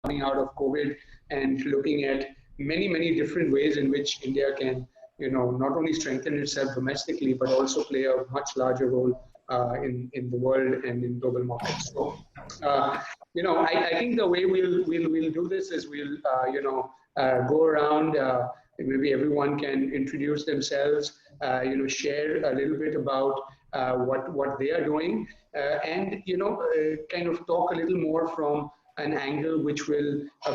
coming out of COVID and looking at many different ways in which India can, not only strengthen itself domestically, but also play a much larger role in the world and in global markets. So, I think the way we'll do this is go around. Maybe everyone can introduce themselves. Share a little bit about what they are doing, and kind of talk a little more from an angle which will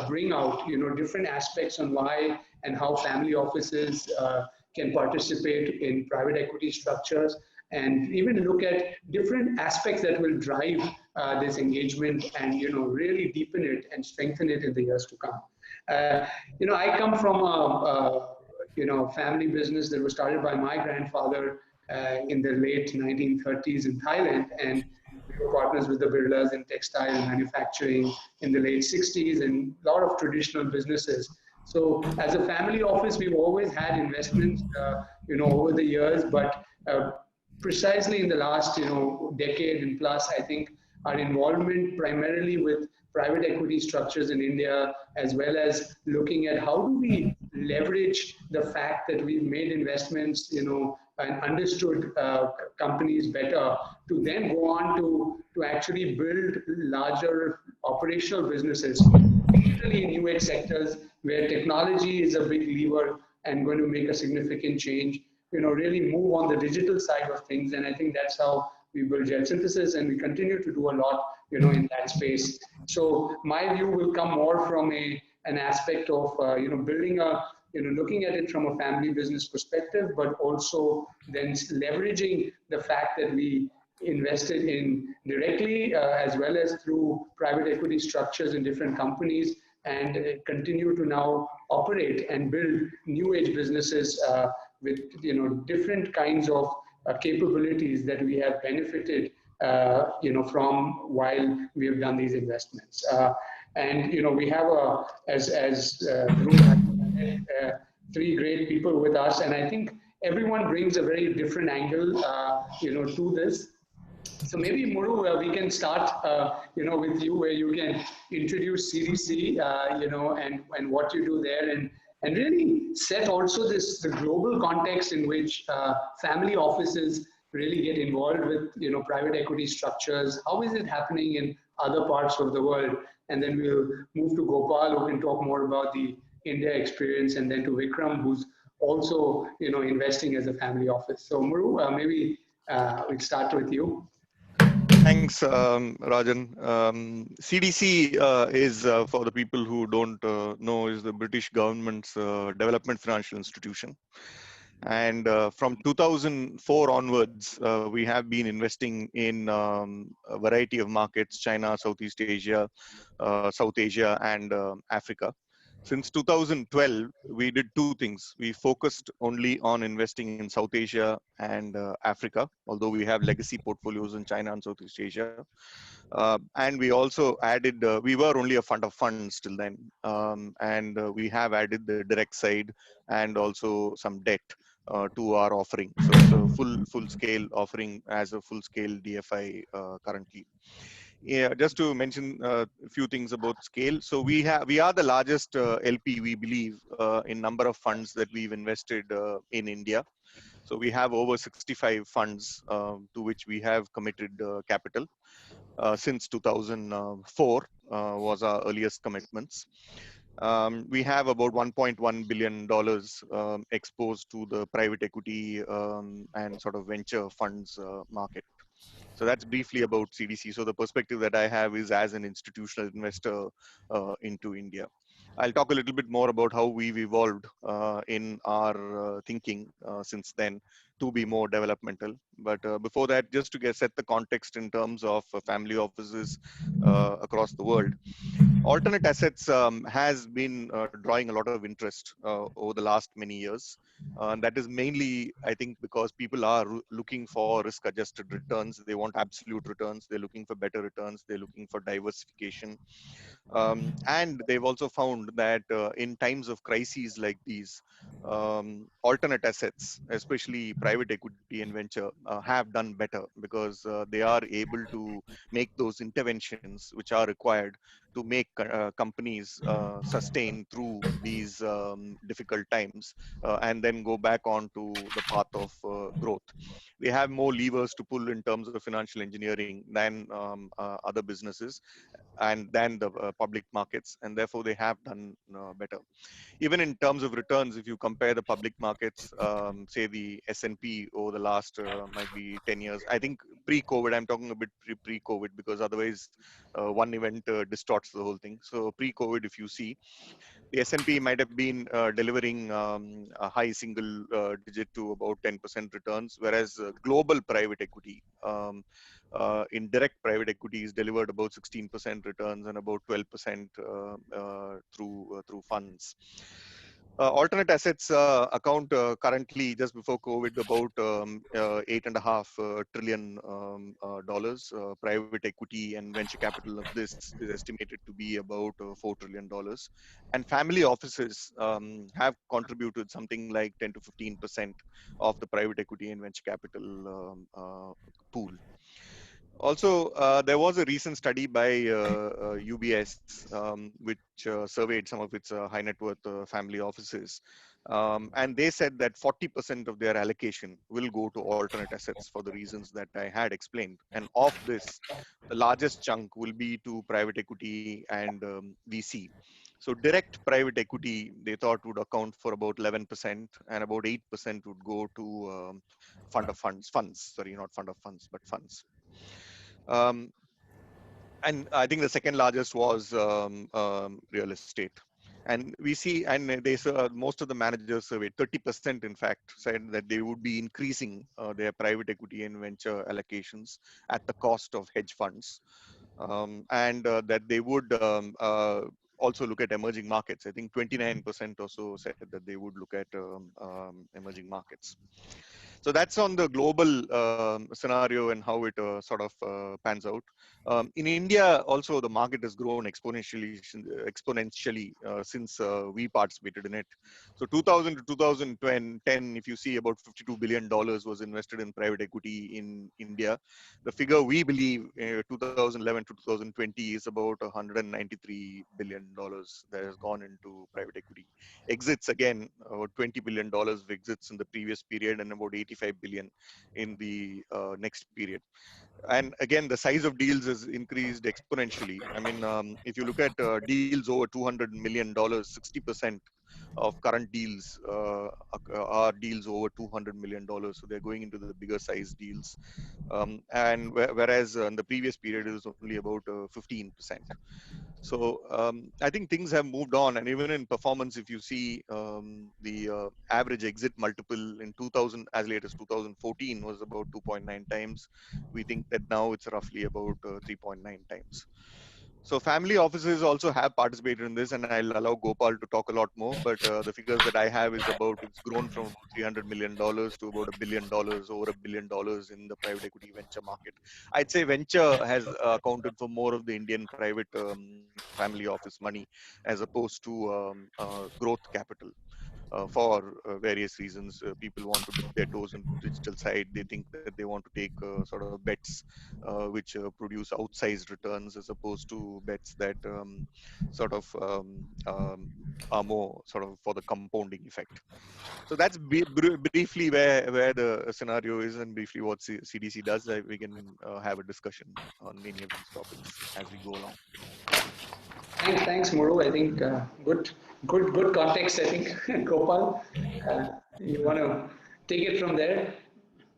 bring out different aspects on why and how family offices can participate in private equity structures, and even look at different aspects that will drive this engagement and really deepen it and strengthen it in the years to come. I come from a family business that was started by my grandfather in the late 1930s in Thailand, and we were partners with the Birlas in textile manufacturing in the late 60s and a lot of traditional businesses. So as a family office, we've always had investments, over the years, but precisely in the last, decade and plus, I think our involvement primarily with private equity structures in India, as well as looking at how do we leverage the fact that we've made investments, and understood companies better to then go on to actually build larger operational businesses, particularly in new age sectors where technology is a big lever and going to make a significant change, really move on the digital side of things. And I think that's how we build Jet Synthesis, and we continue to do a lot, in that space. So my view will come more from an aspect of, building a, looking at it from a family business perspective, but also then leveraging the fact that we invested in directly as well as through private equity structures in different companies, and continue to now operate and build new age businesses with different kinds of capabilities that we have benefited from while we have done these investments. And we have three great people with us, and I think everyone brings a very different angle to this. So maybe Muru, we can start, with you, where you can introduce CDC, and what you do there, and really set also the global context in which family offices really get involved with, private equity structures. How is it happening in other parts of the world? And then we'll move to Gopal, who can talk more about the India experience, and then to Vikram, who's also, investing as a family office. So Muru, maybe we'll start with you. Thanks, Rajan. CDC is, for the people who don't know, is the British government's development financial institution. And from 2004 onwards, we have been investing in a variety of markets: China, Southeast Asia, South Asia, and Africa. Since 2012, we did two things. We focused only on investing in South Asia and Africa, although we have legacy portfolios in China and Southeast Asia. And we also added, we were only a fund of funds till then. And we have added the direct side and also some debt to our offering. So it's a full scale offering as a full scale DFI currently. Yeah, just to mention a few things about scale. So we are the largest LP, we believe, in number of funds that we've invested in India. So we have over 65 funds to which we have committed capital since 2004 was our earliest commitments. We have about $1.1 billion exposed to the private equity and sort of venture funds market. So that's briefly about CDC. So the perspective that I have is as an institutional investor into India. I'll talk a little bit more about how we've evolved in our thinking since then to be more developmental. But before that, just to set the context in terms of family offices across the world. Alternate assets has been drawing a lot of interest over the last many years. And that is mainly, I think, because people are looking for risk-adjusted returns. They want absolute returns. They're looking for better returns. They're looking for diversification. And they've also found that in times of crises like these, alternate assets, especially private equity and venture, have done better because they are able to make those interventions which are required to make companies sustain through these difficult times and then go back onto the path of growth. They have more levers to pull in terms of financial engineering than other businesses and than the public markets, and therefore they have done better. Even in terms of returns, if you compare the public markets, say the S&P over the last might be 10 years, I think pre-COVID, I'm talking a bit pre-COVID because otherwise one event distorts the whole thing. So pre-COVID, if you see, the S&P might have been delivering a high single digit to about 10% returns, whereas global private equity in direct private equities delivered about 16% returns and about 12% through funds. Alternate assets account currently, just before COVID, about $8.5 trillion dollars. Private equity and venture capital of this is estimated to be about $4 trillion dollars. And family offices have contributed something like 10 to 15% of the private equity and venture capital pool. Also, there was a recent study by UBS, which surveyed some of its high net worth family offices. And they said that 40% of their allocation will go to alternate assets for the reasons that I had explained. And of this, the largest chunk will be to private equity and VC. So direct private equity, they thought would account for about 11%, and about 8% would go to sorry, not fund of funds, but funds. And I think the second largest was real estate. And we see, and they most of the managers surveyed, 30% in fact said that they would be increasing their private equity and venture allocations at the cost of hedge funds, and that they would also look at emerging markets. I think 29% or so said that they would look at emerging markets. So that's on the global scenario and how it sort of pans out. In India, also the market has grown exponentially since we participated in it. So 2000 to 2010, if you see, about $52 billion was invested in private equity in India. The figure we believe 2011 to 2020 is about $193 billion that has gone into private equity. Exits, again, about $20 billion of exits in the previous period and about 85 billion in the next period. And again, the size of deals has increased exponentially. I mean, if you look at deals over $200 million, 60% of current deals are deals over $200 million. So they're going into the bigger size deals. And whereas in the previous period, it was only about 15%. So I think things have moved on, and even in performance, if you see the average exit multiple in 2000, as late as 2014, was about 2.9 times. We think that now it's roughly about 3.9 times. So family offices also have participated in this, and I'll allow Gopal to talk a lot more. But the figures that I have is about, it's grown from about $300 million to about $1 billion, over $1 billion in the private equity venture market. I'd say venture has accounted for more of the Indian private family office money as opposed to growth capital. For various reasons, people want to dip their toes into the digital side. They think that they want to take sort of bets which produce outsized returns as opposed to bets that sort of are more sort of for the compounding effect. So that's briefly where the scenario is, and briefly what CDC does. We can have a discussion on any of these topics as we go along. Thanks, Muru. I think good context. I think Gopal, you want to take it from there?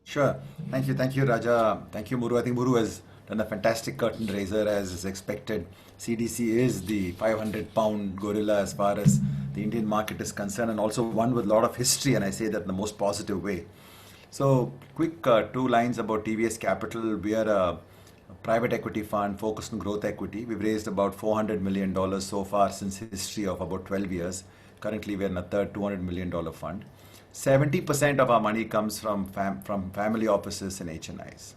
Sure. Thank you, Raja. Thank you, Muru. I think Muru has done a fantastic curtain raiser, as is expected. CDC is the 500-pound gorilla as far as the Indian market is concerned, and also one with a lot of history, and I say that in the most positive way. So, quick 2 lines about TVS Capital. We are a private equity fund focused on growth equity. We've raised about $400 million so far since history of about 12 years. Currently, we're in a third $200 million fund. 70% of our money comes from family offices and HNIs.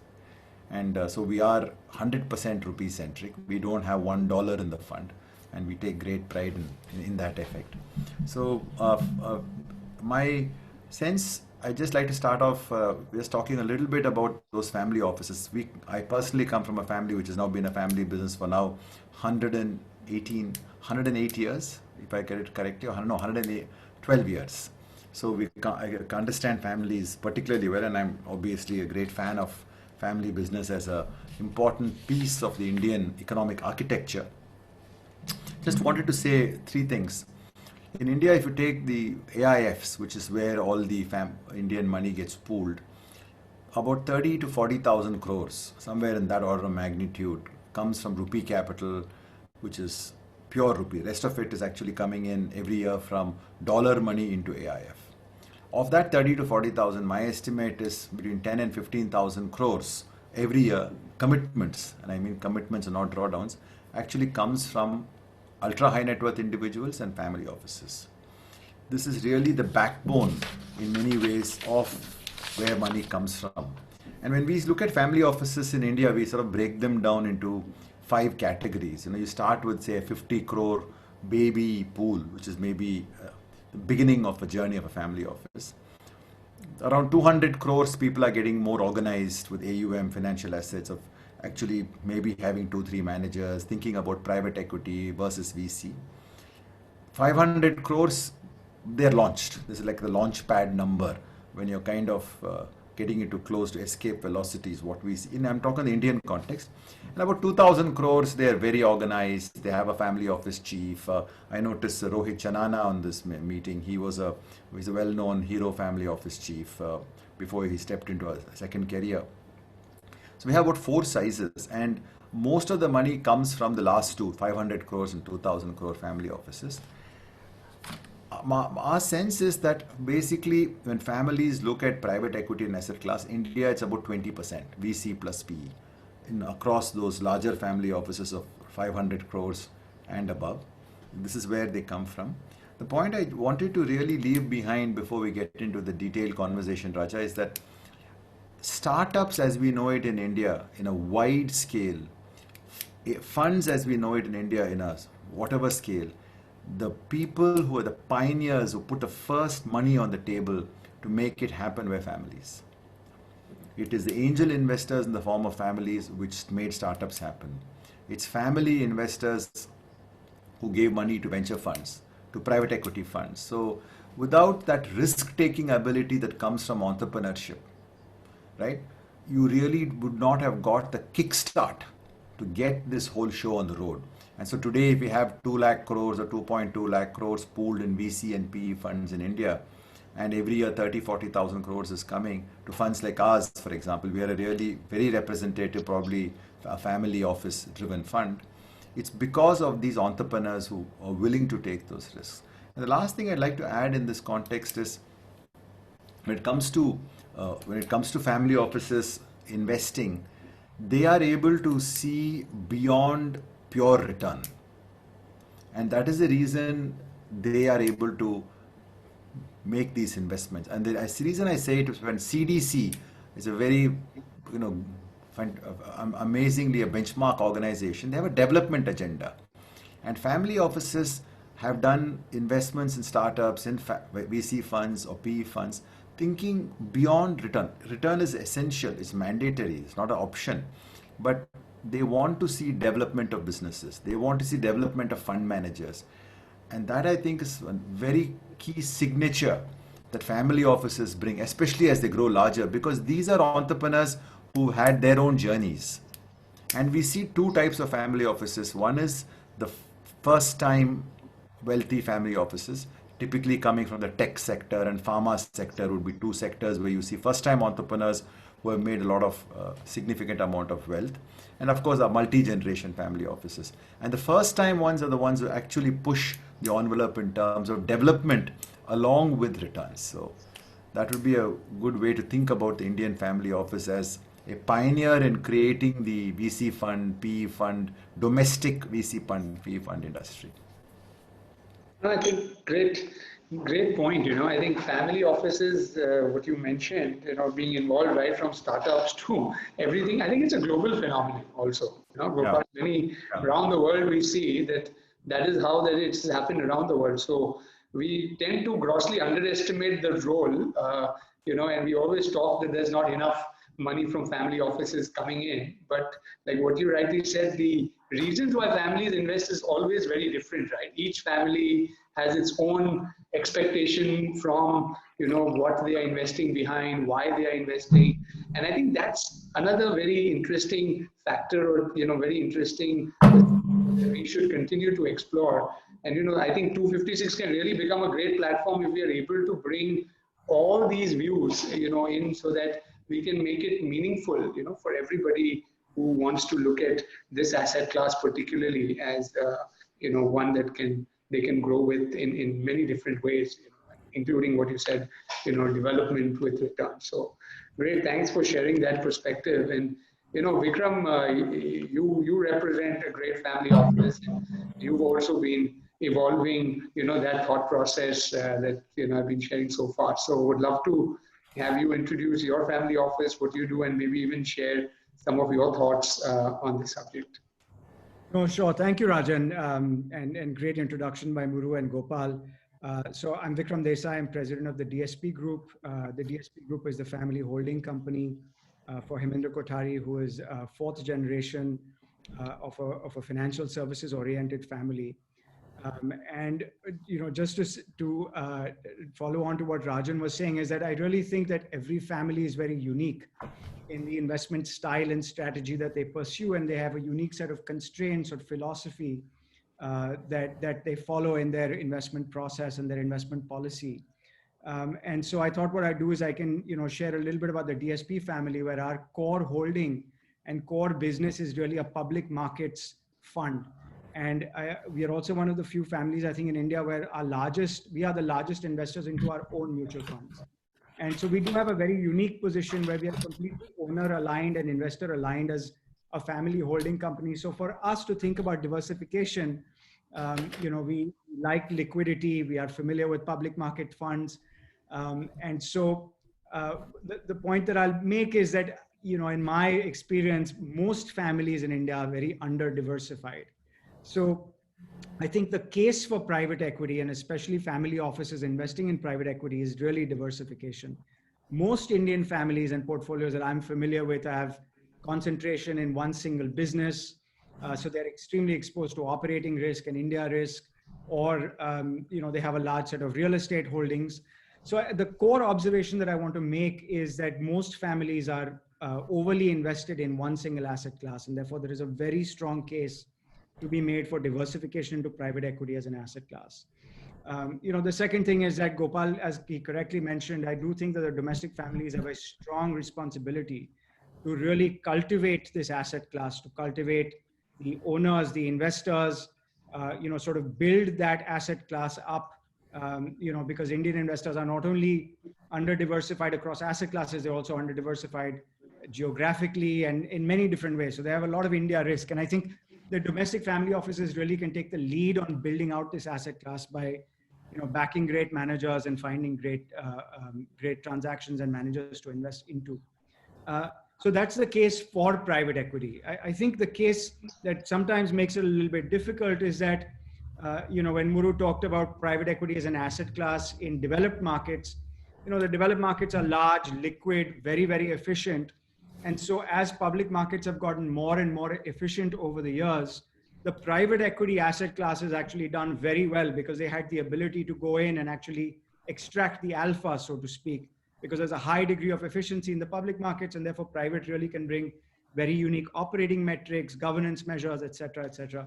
And so we are 100% rupee-centric. We don't have $1 in the fund, and we take great pride in that effect. So my sense I just like to start off just talking a little bit about those family offices. I personally come from a family which has now been a family business for now 108 years, if I get it correctly, or no, 112 years. So I can understand families particularly well, and I'm obviously a great fan of family business as a important piece of the Indian economic architecture. Just wanted to say three things. In India, if you take the AIFs, which is where all the Indian money gets pooled, about 30 to 40,000 crores, somewhere in that order of magnitude, comes from rupee capital, which is pure rupee. Rest of it is actually coming in every year from dollar money into AIF. Of that 30 to 40,000, my estimate is between 10 and 15,000 crores every year, commitments, and I mean commitments and not drawdowns, actually comes from ultra high net worth individuals and family offices. This is really the backbone in many ways of where money comes from. And when we look at family offices in India, we sort of break them down into 5 categories. You start with, say, a 50 crore baby pool, which is maybe the beginning of a journey of a family office. Around 200 crores people are getting more organized with AUM, financial assets, of actually maybe having 2-3 managers, thinking about private equity versus VC. 500 crores, they're launched. This is like the launch pad number when you're kind of getting into close to escape velocities, what we see. I'm talking the Indian context. And about 2,000 crores, they're very organized. They have a family office chief. I noticed Rohit Chanana on this meeting. He's a well-known hero family office chief before he stepped into a second career. So we have about 4 sizes, and most of the money comes from the last two, 500 crores and 2,000 crore family offices. Our sense is that basically when families look at private equity and asset class, India, it's about 20% VC plus PE across those larger family offices of 500 crores and above. This is where they come from. The point I wanted to really leave behind before we get into the detailed conversation, Raja, is that startups as we know it in India in a wide scale, funds as we know it in India in a whatever scale, the people who are the pioneers who put the first money on the table to make it happen were families. It is the angel investors in the form of families which made startups happen. It's family investors who gave money to venture funds, to private equity funds. So without that risk-taking ability that comes from entrepreneurship, right, you really would not have got the kickstart to get this whole show on the road. And so today, if we have 2 lakh crores or 2.2 lakh crores pooled in VC and PE funds in India, and every year 30-40,000 crores is coming to funds like ours, for example, we are a really very representative, probably a family office driven fund. It's because of these entrepreneurs who are willing to take those risks. And the last thing I'd like to add in this context is when it comes to family offices investing, they are able to see beyond pure return, and that is the reason they are able to make these investments. And the reason I say it is when CDC is a very amazingly a benchmark organization, they have a development agenda, and family offices have done investments in startups, in VC funds or PE funds, thinking beyond return. Return is essential, it's mandatory, it's not an option, but they want to see development of businesses. They want to see development of fund managers. And that, I think, is a very key signature that family offices bring, especially as they grow larger, because these are entrepreneurs who had their own journeys. And we see 2 types of family offices. One is the first-time wealthy family offices, typically coming from the tech sector and pharma sector would be 2 sectors where you see first-time entrepreneurs who have made a lot of significant amount of wealth. And of course, our multi-generation family offices. And the first-time ones are the ones who actually push the envelope in terms of development along with returns. So that would be a good way to think about the Indian family office as a pioneer in creating the VC fund, PE fund, domestic VC fund, PE fund industry. I think great point. I think family offices, what you mentioned, being involved right from startups to everything. I think it's a global phenomenon also. Gopal, many around the world we see that is how that it's happened around the world. So we tend to grossly underestimate the role and we always talk that there's not enough money from family offices coming in. But like what you rightly said, the reasons why families invest is always very different, right? Each family has its own expectation from, what they are investing behind, why they are investing. And I think that's another very interesting factor, or, very interesting that we should continue to explore. And, I think 256 can really become a great platform if we are able to bring all these views, in, so that we can make it meaningful, for everybody who wants to look at this asset class particularly as, one that they can grow with in many different ways, including what you said, development with return. So great, thanks for sharing that perspective. And, Vikram, you represent a great family office. You've also been evolving, that thought process that, I've been sharing so far. So would love to have you introduce your family office, what you do, and maybe even share some of your thoughts on the subject. No, sure. Thank you, Rajan. And great introduction by Muru and Gopal. So I'm Vikram Desai. I'm president of the DSP Group. The DSP Group is the family holding company for Hemendra Kothari, who is fourth generation of a financial services oriented family. And, just to follow on to what Rajan was saying, is that I really think that every family is very unique in the investment style and strategy that they pursue, and they have a unique set of constraints or philosophy that they follow in their investment process and their investment policy. And so I thought what I'd do is I can, share a little bit about the DSP family, where our core holding and core business is really a public markets fund. And we are also one of the few families, I think, in India where we are the largest investors into our own mutual funds. And so we do have a very unique position where we are completely owner aligned and investor aligned as a family holding company. So for us to think about diversification, we like liquidity, we are familiar with public market funds. And so the point that I'll make is that, in my experience, most families in India are very under diversified. So I think the case for private equity, and especially family offices investing in private equity, is really diversification. Most Indian families and portfolios that I'm familiar with have concentration in one single business. So they're extremely exposed to operating risk and India risk, or, they have a large set of real estate holdings. So the core observation that I want to make is that most families are overly invested in one single asset class, and therefore there is a very strong case to be made for diversification into private equity as an asset class. The second thing is that Gopal, as he correctly mentioned, I do think that the domestic families have a strong responsibility to really cultivate this asset class, to cultivate the owners, the investors, sort of build that asset class up, because Indian investors are not only under diversified across asset classes, they're also under diversified geographically and in many different ways. So they have a lot of India risk. And I think the domestic family offices really can take the lead on building out this asset class by, backing great managers and finding great transactions and managers to invest into. So that's the case for private equity. I think the case that sometimes makes it a little bit difficult is that, when Muru talked about private equity as an asset class in developed markets, the developed markets are large, liquid, very, very efficient. And so as public markets have gotten more and more efficient over the years, the private equity asset class has actually done very well because they had the ability to go in and actually extract the alpha, so to speak, because there's a high degree of efficiency in the public markets, and therefore private really can bring very unique operating metrics, governance measures, et cetera, et cetera.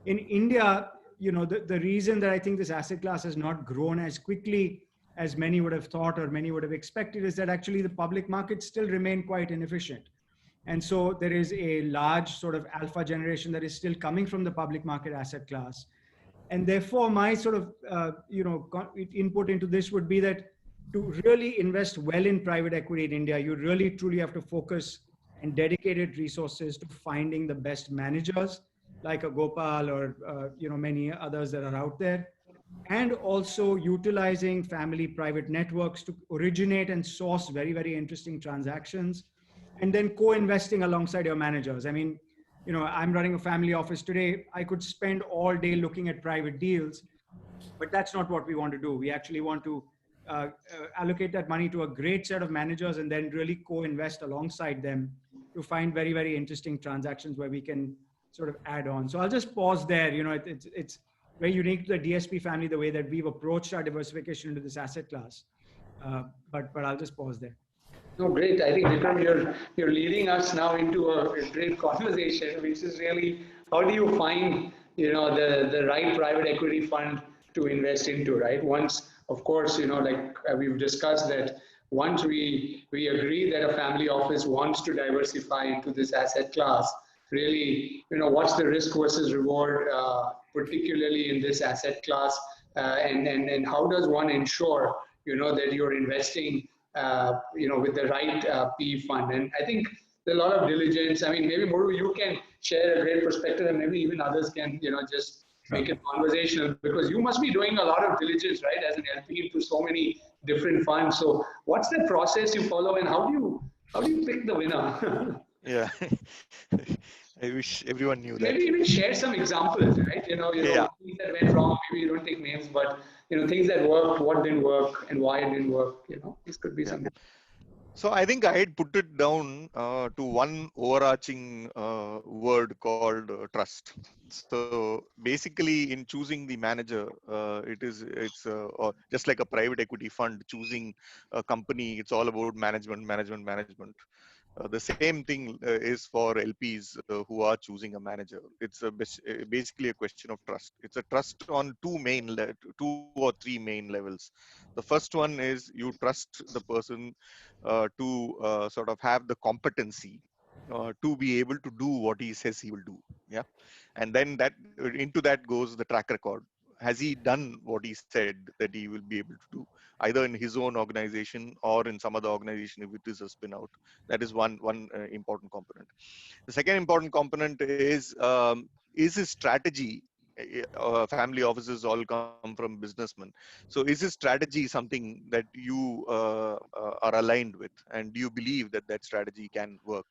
In India, the reason that I think this asset class has not grown as quickly as many would have thought or many would have expected is that actually the public markets still remain quite inefficient. And so there is a large sort of alpha generation that is still coming from the public market asset class. And therefore my sort of, input into this would be that to really invest well in private equity in India, you really truly have to focus and dedicated resources to finding the best managers like a Gopal or, many others that are out there. And also utilizing family private networks to originate and source very, very interesting transactions, and then co-investing alongside your managers. I mean, I'm running a family office today. I could spend all day looking at private deals, but that's not what we want to do. We actually want to allocate that money to a great set of managers and then really co-invest alongside them to find very, very interesting transactions where we can sort of add on. So I'll just pause there. You know, it's very unique to the DSP family, the way that we've approached our diversification into this asset class. But I'll just pause there. No, great. I think Vikram, you're leading us now into a great conversation, which is really how do you find the right private equity fund to invest into, right? Once, of course, like we've discussed that once we agree that a family office wants to diversify into this asset class, really, what's the risk versus reward, particularly in this asset class, and how does one ensure that you're investing with the right PE fund. And I think there's a lot of diligence. I mean, maybe Muru, you can share a great perspective, and maybe even others can, just make it conversational, because you must be doing a lot of diligence, right, as an LP into so many different funds. So, what's the process you follow, and how do you pick the winner? Yeah. I wish everyone knew that. Maybe even share some examples, right? Yeah. Things that went wrong. Maybe you don't take names, but things that worked, what didn't work, and why it didn't work. This could be something. So I think I had put it down to one overarching word called trust. So basically, in choosing the manager, it's just like a private equity fund choosing a company. It's all about management, management, management. The same thing is for LPs who are choosing a manager. It's basically a question of trust. It's a trust on two or three main levels. The first one is you trust the person to sort of have the competency to be able to do what he says he will do. Yeah, and then that into that goes the track record. Has he done what he said that he will be able to do, either in his own organization or in some other organization if it is a spin out? That is one important component. The second important component is his strategy. Family offices all come from businessmen. So is his strategy something that you are aligned with, and do you believe that that strategy can work,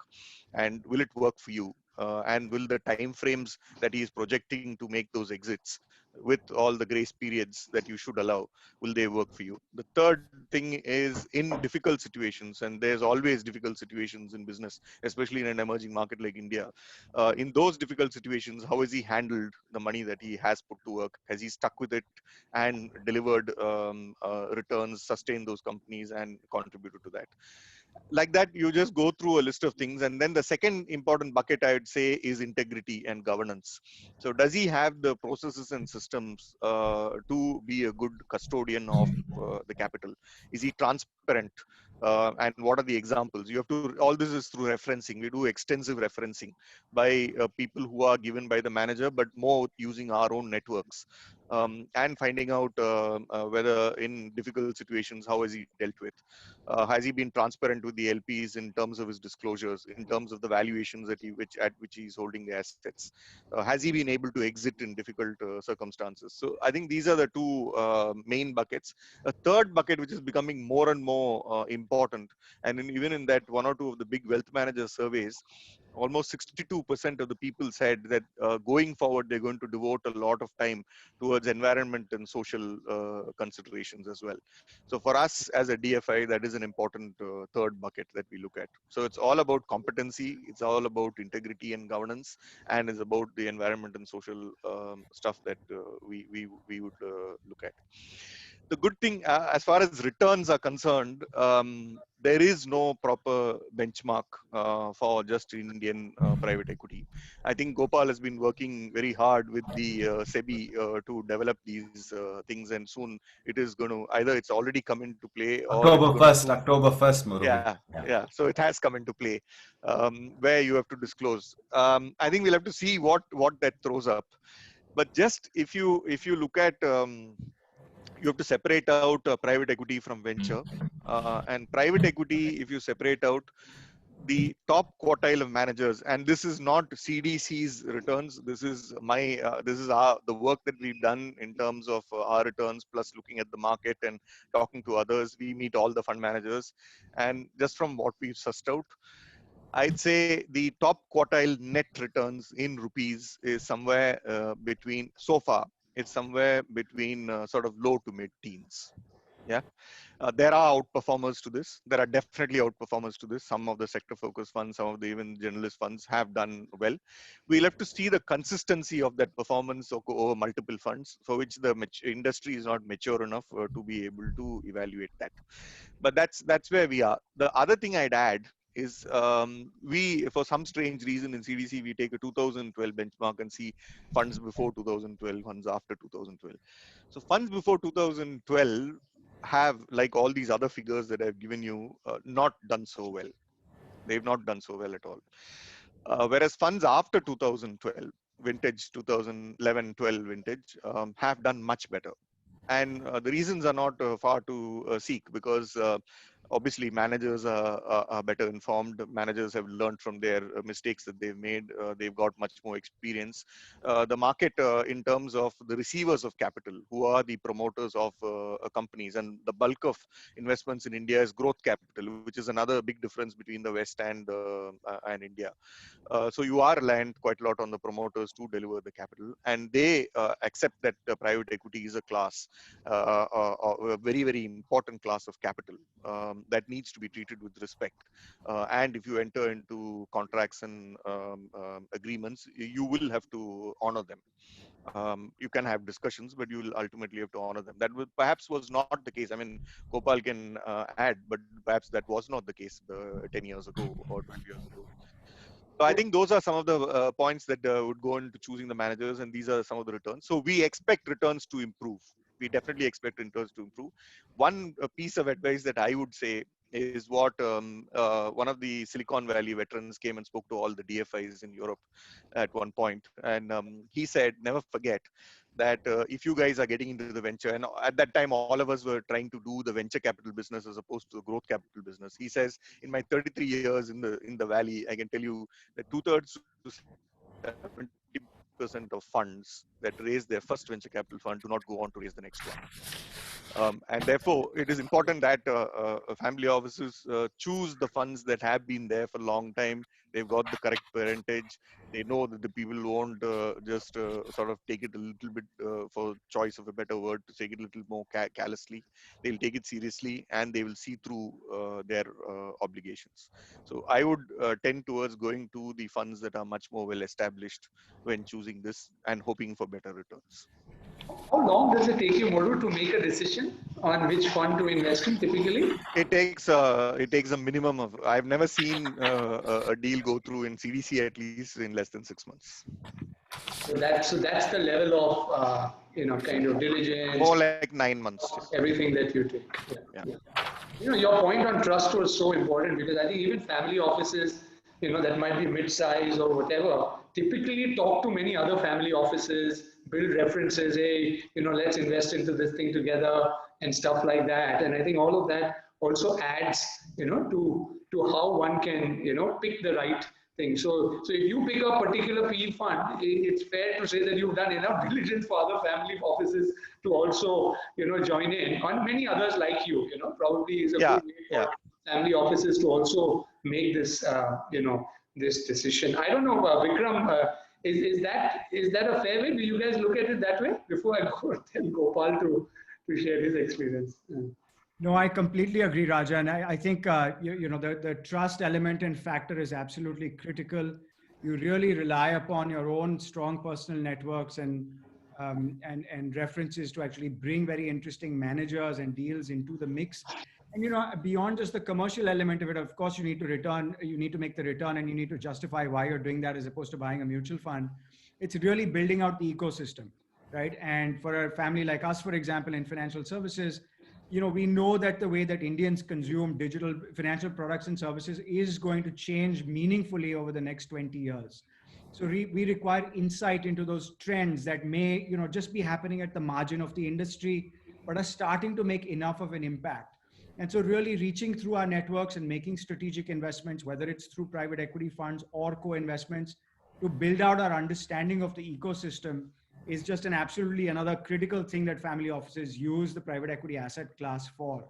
and will it work for you? And will the time frames that he is projecting to make those exits with all the grace periods that you should allow, will they work for you? The third thing is in difficult situations, and there's always difficult situations in business, especially in an emerging market like India. In those difficult situations, how has he handled the money that he has put to work? Has he stuck with it and delivered returns, sustained those companies, and contributed to that? Like that, you just go through a list of things. And then the second important bucket, I would say, is integrity and governance. So does he have the processes and systems to be a good custodian of the capital? Is he transparent? And what are the examples? You have to, all this is through referencing. We do extensive referencing by people who are given by the manager, but more using our own networks. And finding out whether in difficult situations, how has he dealt with? Has he been transparent with the LPs in terms of his disclosures, in terms of the valuations that at which he's holding the assets? Has he been able to exit in difficult circumstances? So I think these are the two main buckets. A third bucket, which is becoming more and more important, and even in that one or two of the big wealth manager surveys, almost 62% of the people said that going forward, they're going to devote a lot of time towards environment and social considerations as well. So for us as a DFI, that is an important third bucket that we look at. So it's all about competency, it's all about integrity and governance, and it's about the environment and social stuff that we would look at. The good thing, as far as returns are concerned, there is no proper benchmark for just Indian private equity. I think Gopal has been working very hard with the SEBI to develop these things, and soon it is going to, either it's already come into play or October 1st, Muru. Yeah. So it has come into play, where you have to disclose. I think we'll have to see what that throws up. But just if you look at you have to separate out private equity from venture. And private equity, if you separate out the top quartile of managers, and this is not CDC's returns, this is the work that we've done in terms of our returns, plus looking at the market and talking to others. We meet all the fund managers, and just from what we've sussed out, I'd say the top quartile net returns in rupees is somewhere between, so far, it's somewhere between sort of low to mid teens. Yeah. There are outperformers to this. There are definitely outperformers to this. Some of the sector focused funds, some of the even generalist funds have done well. We'll have to see the consistency of that performance over multiple funds, for which the industry is not mature enough to be able to evaluate that. But that's where we are. The other thing I'd add is we, for some strange reason in CDC, we take a 2012 benchmark and see funds before 2012, funds after 2012. So funds before 2012 have, like all these other figures that I've given you, not done so well. They've not done so well at all. Whereas funds after 2012, vintage 2011-12 vintage, have done much better. And the reasons are not far to seek, because obviously managers are better informed. Managers have learned from their mistakes that they've made. They've got much more experience. The market, in terms of the receivers of capital, who are the promoters of companies, and the bulk of investments in India is growth capital, which is another big difference between the West and India. So you are reliant quite a lot on the promoters to deliver the capital, and they accept that private equity is a class, a very, very important class of capital that needs to be treated with respect. And if you enter into contracts and agreements, you will have to honor them. You can have discussions, but you will ultimately have to honor them. That perhaps was not the case. I mean, Gopal can add, but perhaps that was not the case 10 years ago or 12 years ago. So I think those are some of the points that would go into choosing the managers, and these are some of the returns. So we expect returns to improve. We definitely expect returns to improve. One piece of advice that I would say is what one of the Silicon Valley veterans came and spoke to all the DFIs in Europe at one point, and he said, never forget that if you guys are getting into the venture, and at that time all of us were trying to do the venture capital business as opposed to the growth capital business. He says, in my 33 years in the valley, I can tell you that 2/3 to 70% of funds that raise their first venture capital fund do not go on to raise the next one. And therefore, it is important that family offices choose the funds that have been there for a long time. They've got the correct parentage. They know that the people won't just sort of take it a little bit, for choice of a better word, to take it a little more callously. They'll take it seriously, and they will see through their obligations. So I would tend towards going to the funds that are much more well established when choosing this and hoping for better returns. How long does it take you, Modu, to make a decision on which fund to invest in typically? It takes a minimum of. I've never seen a deal go through in CDC at least in less than 6 months. So that's the level of kind of diligence. More like 9 months. Everything that you take. Yeah. Your point on trust was so important, because I think even family offices, that might be mid-size or whatever, typically talk to many other family offices, build references, hey, let's invest into this thing together and stuff like that. And I think all of that also adds, to how one can, pick the right thing. So if you pick a particular PE fund, it's fair to say that you've done enough diligence for other family offices to also, join in. And many others like you, probably is a good way for family offices to also make this, this decision. I don't know, Vikram, is that a fair way? Do you guys look at it that way? Before I go, tell Gopal to share his experience. No, I completely agree, Raja. And I think, the trust element and factor is absolutely critical. You really rely upon your own strong personal networks and references to actually bring very interesting managers and deals into the mix. And, beyond just the commercial element of it, of course, you need to make the return, and you need to justify why you're doing that as opposed to buying a mutual fund. It's really building out the ecosystem, right? And for a family like us, for example, in financial services, we know that the way that Indians consume digital financial products and services is going to change meaningfully over the next 20 years. So we require insight into those trends that may, just be happening at the margin of the industry, but are starting to make enough of an impact. And so really reaching through our networks and making strategic investments, whether it's through private equity funds or co-investments, to build out our understanding of the ecosystem is just an absolutely another critical thing that family offices use the private equity asset class for.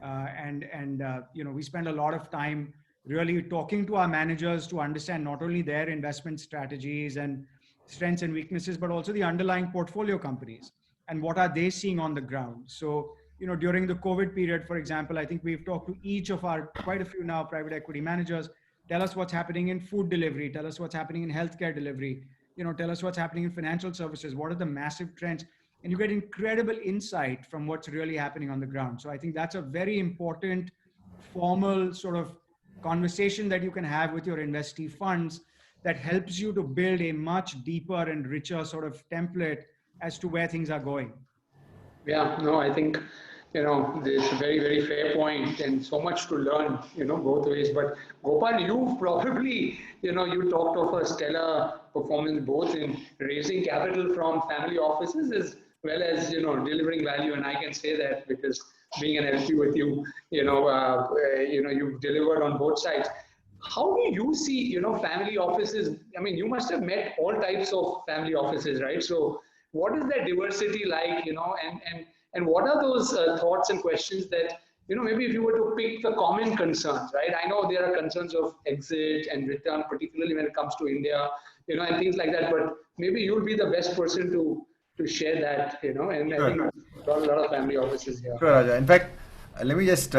We spend a lot of time really talking to our managers to understand not only their investment strategies and strengths and weaknesses, but also the underlying portfolio companies and what are they seeing on the ground. So during the COVID period, for example, I think we've talked to each of our, quite a few now, private equity managers. Tell us what's happening in food delivery. Tell us what's happening in healthcare delivery. Tell us what's happening in financial services. What are the massive trends? And you get incredible insight from what's really happening on the ground. So I think that's a very important formal sort of conversation that you can have with your investee funds that helps you to build a much deeper and richer sort of template as to where things are going. Yeah, no, I think, it's a very, very fair point and so much to learn, both ways. But Gopal, you've probably, you talked of a stellar performance both in raising capital from family offices as well as, delivering value. And I can say that because being an LP with you, you've delivered on both sides. How do you see, family offices? I mean, you must have met all types of family offices, right? So what is that diversity like, and what are those thoughts and questions that, maybe if you were to pick the common concerns, right? I know there are concerns of exit and return, particularly when it comes to India, and things like that, but maybe you'll be the best person to share that, and Sure. I think a lot of family offices here. Sure, Raja. In fact, let me just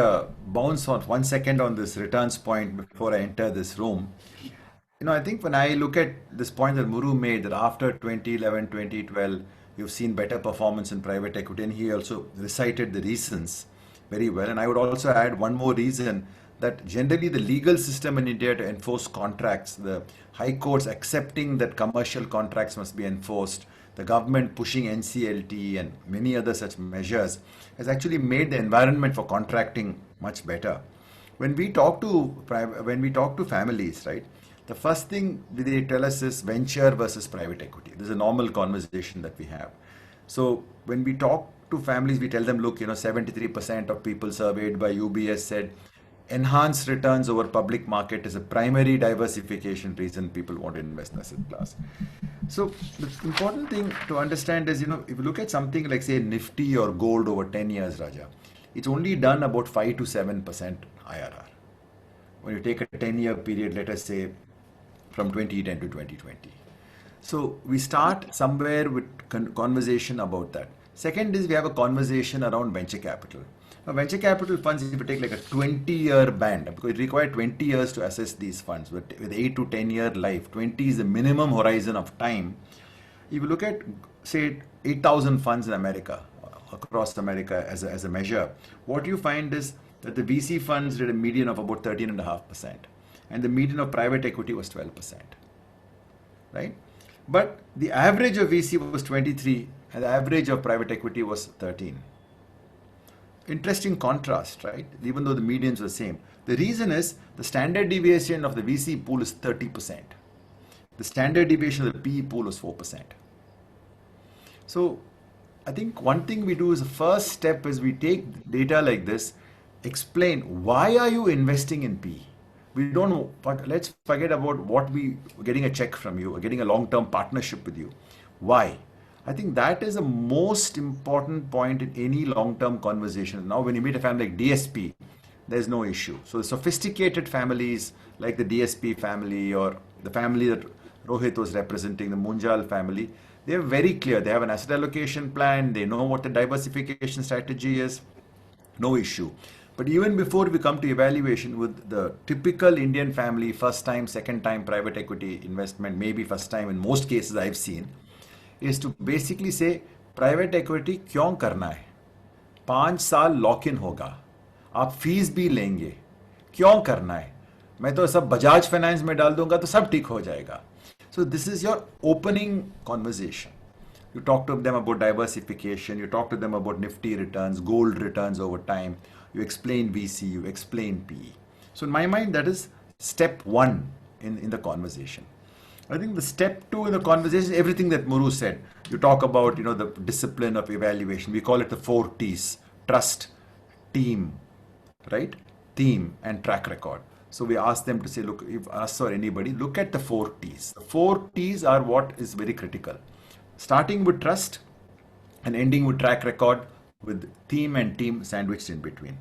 bounce on 1 second on this returns point before I enter this room. I think when I look at this point that Muru made, that after 2011, 2012, you've seen better performance in private equity, and he also recited the reasons very well. And I would also add one more reason, that generally the legal system in India to enforce contracts, the high courts accepting that commercial contracts must be enforced, the government pushing NCLT and many other such measures, has actually made the environment for contracting much better. When we talk to families, right, the first thing they tell us is venture versus private equity. This is a normal conversation that we have. So when we talk to families, we tell them, look, 73% of people surveyed by UBS said enhanced returns over public market is a primary diversification reason people want to invest in asset class. So the important thing to understand is, if you look at something like, say, Nifty or gold over 10 years, Raja, it's only done about 5 to 7% IRR. When you take a 10-year period, let us say from 2010 to 2020. So we start somewhere with conversation about that. Second is we have a conversation around venture capital. Now, venture capital funds, if you take like a 20-year band, because it requires 20 years to assess these funds, with 8 to 10-year life, 20 is the minimum horizon of time. If you look at, say, 8,000 funds in America, across America as a measure, what you find is that the VC funds did a median of about 13.5%, and the median of private equity was 12%, right? But the average of VC was 23, and the average of private equity was 13. Interesting contrast, right? Even though the medians were the same. The reason is the standard deviation of the VC pool is 30%. The standard deviation of the PE pool was 4%. So I think one thing we do is the first step is we take data like this, explain why are you investing in PE? We don't know, but let's forget about what we getting a check from you or getting a long-term partnership with you. Why? I think that is the most important point in any long-term conversation. Now, when you meet a family like DSP, there's no issue. So the sophisticated families like the DSP family or the family that Rohit was representing, the Munjal family, they're very clear. They have an asset allocation plan. They know what the diversification strategy is. No issue. But even before we come to evaluation with the typical Indian family, first time, second time private equity investment, maybe first time in most cases I've seen, is to basically say private equity क्यों करना है? 5 साल lock in होगा, आप fees भी लेंगे, क्यों करना है? मैं तो सब बजाज फाइनेंस में डाल दूंगा तो सब ठीक हो जाएगा. So this is your opening conversation. You talk to them about diversification, you talk to them about Nifty returns, gold returns over time, you explain VC, you explain PE. So in my mind, that is step 1 in the conversation. I think the step 2 in the conversation is everything that Muru said. You talk about, the discipline of evaluation. We call it the 4 T's: trust, team, right? Team and track record. So we ask them to say, look, if us or anybody, look at the 4 T's. The 4 T's are what is very critical. Starting with trust and ending with track record, with team and team sandwiched in between.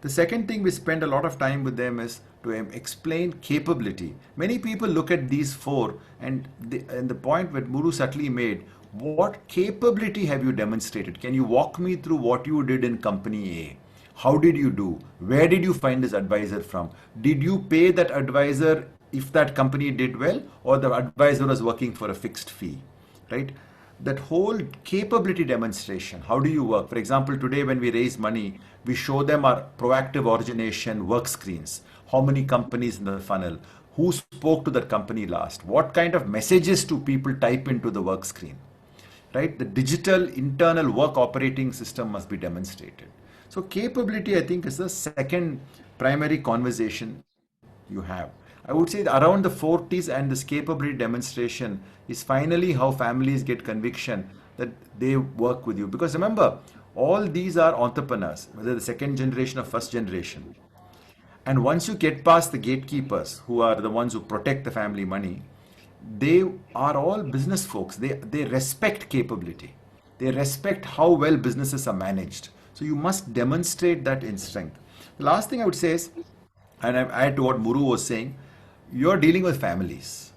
The second thing we spend a lot of time with them is to explain capability. Many people look at these 4 and the point that Muru subtly made, what capability have you demonstrated? Can you walk me through what you did in company A? How did you do? Where did you find this advisor from? Did you pay that advisor if that company did well, or the advisor was working for a fixed fee, right? That whole capability demonstration. How do you work? For example, today when we raise money, we show them our proactive origination work screens. How many companies in the funnel? Who spoke to that company last? What kind of messages do people type into the work screen? Right? The digital internal work operating system must be demonstrated. So capability, I think, is the second primary conversation you have. I would say that around the 40s, and this capability demonstration is finally how families get conviction that they work with you. Because remember, all these are entrepreneurs, whether the second generation or first generation. And once you get past the gatekeepers, who are the ones who protect the family money, they are all business folks. They respect capability. They respect how well businesses are managed. So you must demonstrate that in strength. The last thing I would say is, and I add to what Muru was saying, you're dealing with families.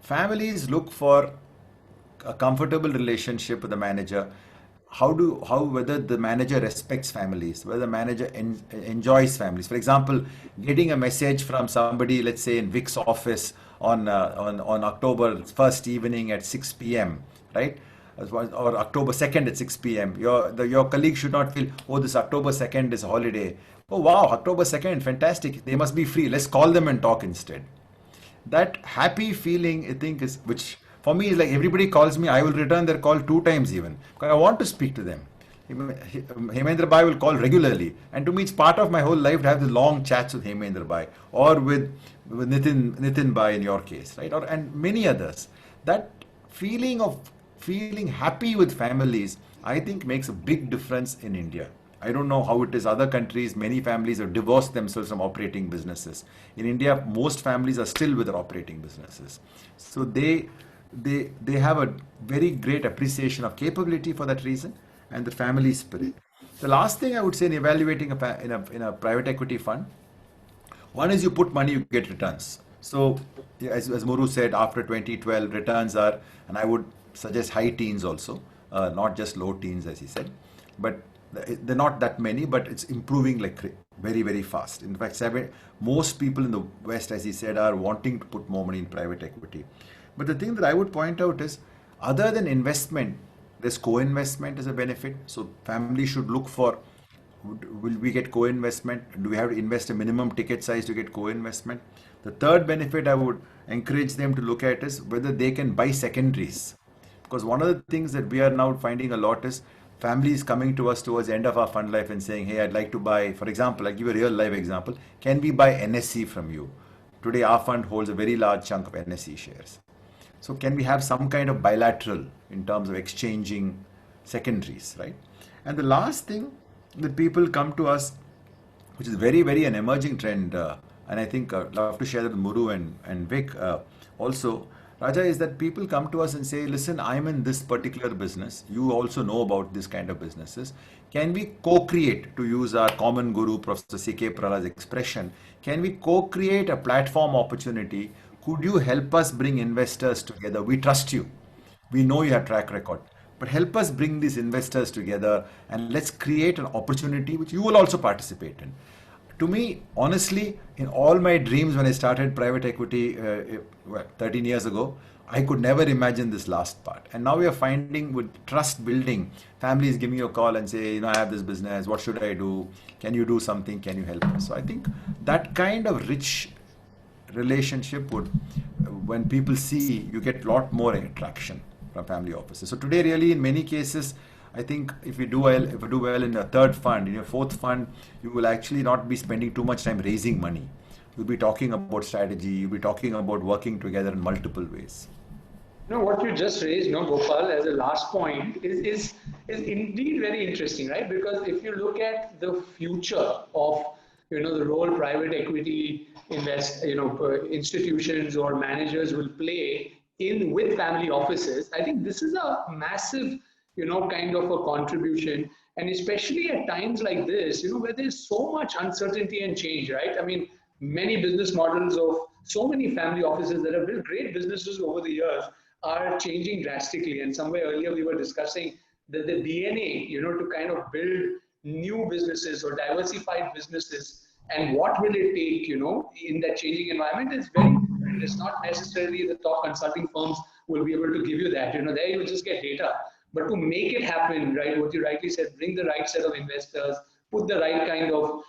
Families look for a comfortable relationship with the manager. Whether the manager respects families, whether the manager enjoys families. For example, getting a message from somebody, let's say in Vic's office on October 1st evening at 6 p.m., right? Or October 2nd at 6 p.m. Your colleague should not feel, oh, this October 2nd is a holiday. Oh, wow, October 2nd, fantastic. They must be free. Let's call them and talk instead. That happy feeling, I think, is, which for me is like everybody calls me, I will return their call 2 times even, because I want to speak to them. Hemendra Bhai will call regularly, and to me it's part of my whole life to have the long chats with Hemendra Bhai, or with Nitin Bhai in your case, right? And many others. That feeling of feeling happy with families, I think, makes a big difference in India. I don't know how it is other countries. Many families have divorced themselves from operating businesses. In India, most families are still with their operating businesses. So they have a very great appreciation of capability for that reason, and the family spirit. The last thing I would say in evaluating in a private equity fund, one is you put money, you get returns. So as Muru said, after 2012, returns are, and I would suggest high teens also, not just low teens as he said, but they're not that many, but it's improving like very, very fast. In fact, most people in the West, as he said, are wanting to put more money in private equity. But the thing that I would point out is, other than investment, there's co-investment as a benefit. So families should look for, will we get co-investment? Do we have to invest a minimum ticket size to get co-investment? The third benefit I would encourage them to look at is whether they can buy secondaries. Because one of the things that we are now finding a lot is families coming to us towards the end of our fund life and saying, hey, I'd like to buy, for example, I'll give you a real live example. Can we buy NSE from you? Today, our fund holds a very large chunk of NSE shares. So can we have some kind of bilateral in terms of exchanging secondaries, right? And the last thing that people come to us, which is very, very an emerging trend, and I think I'd love to share that with Muru and Vic also, Raja, is that people come to us and say, listen, I'm in this particular business. You also know about this kind of businesses. Can we co-create, to use our common guru, Professor C.K. Prahal's expression, can we co-create a platform opportunity? Could you help us bring investors together? We trust you. We know you have track record. But help us bring these investors together, and let's create an opportunity which you will also participate in. To me, honestly, in all my dreams when I started private equity 13 years ago, I could never imagine this last part. And now we are finding, with trust building, families giving you a call and say, I have this business, what should I do? Can you do something? Can you help us? So I think that kind of rich relationship would, when people see, you get a lot more attraction from family offices. So today, really, in many cases, I think if you do well in your third fund, in your fourth fund, you will actually not be spending too much time raising money. You'll be talking about strategy. You'll be talking about working together in multiple ways. What you just raised, Gopal, as a last point is indeed very interesting, right? Because if you look at the future of, the role private equity institutions or managers will play with family offices, I think this is a massive, kind of a contribution. And especially at times like this, where there's so much uncertainty and change, right? I mean, many business models of so many family offices that have built great businesses over the years are changing drastically. And somewhere earlier we were discussing that the DNA, to kind of build new businesses or diversified businesses, and what will it take, in that changing environment is very different. It's not necessarily the top consulting firms will be able to give you that. There you just get data. But to make it happen, right, what you rightly said, bring the right set of investors, put the right kind of,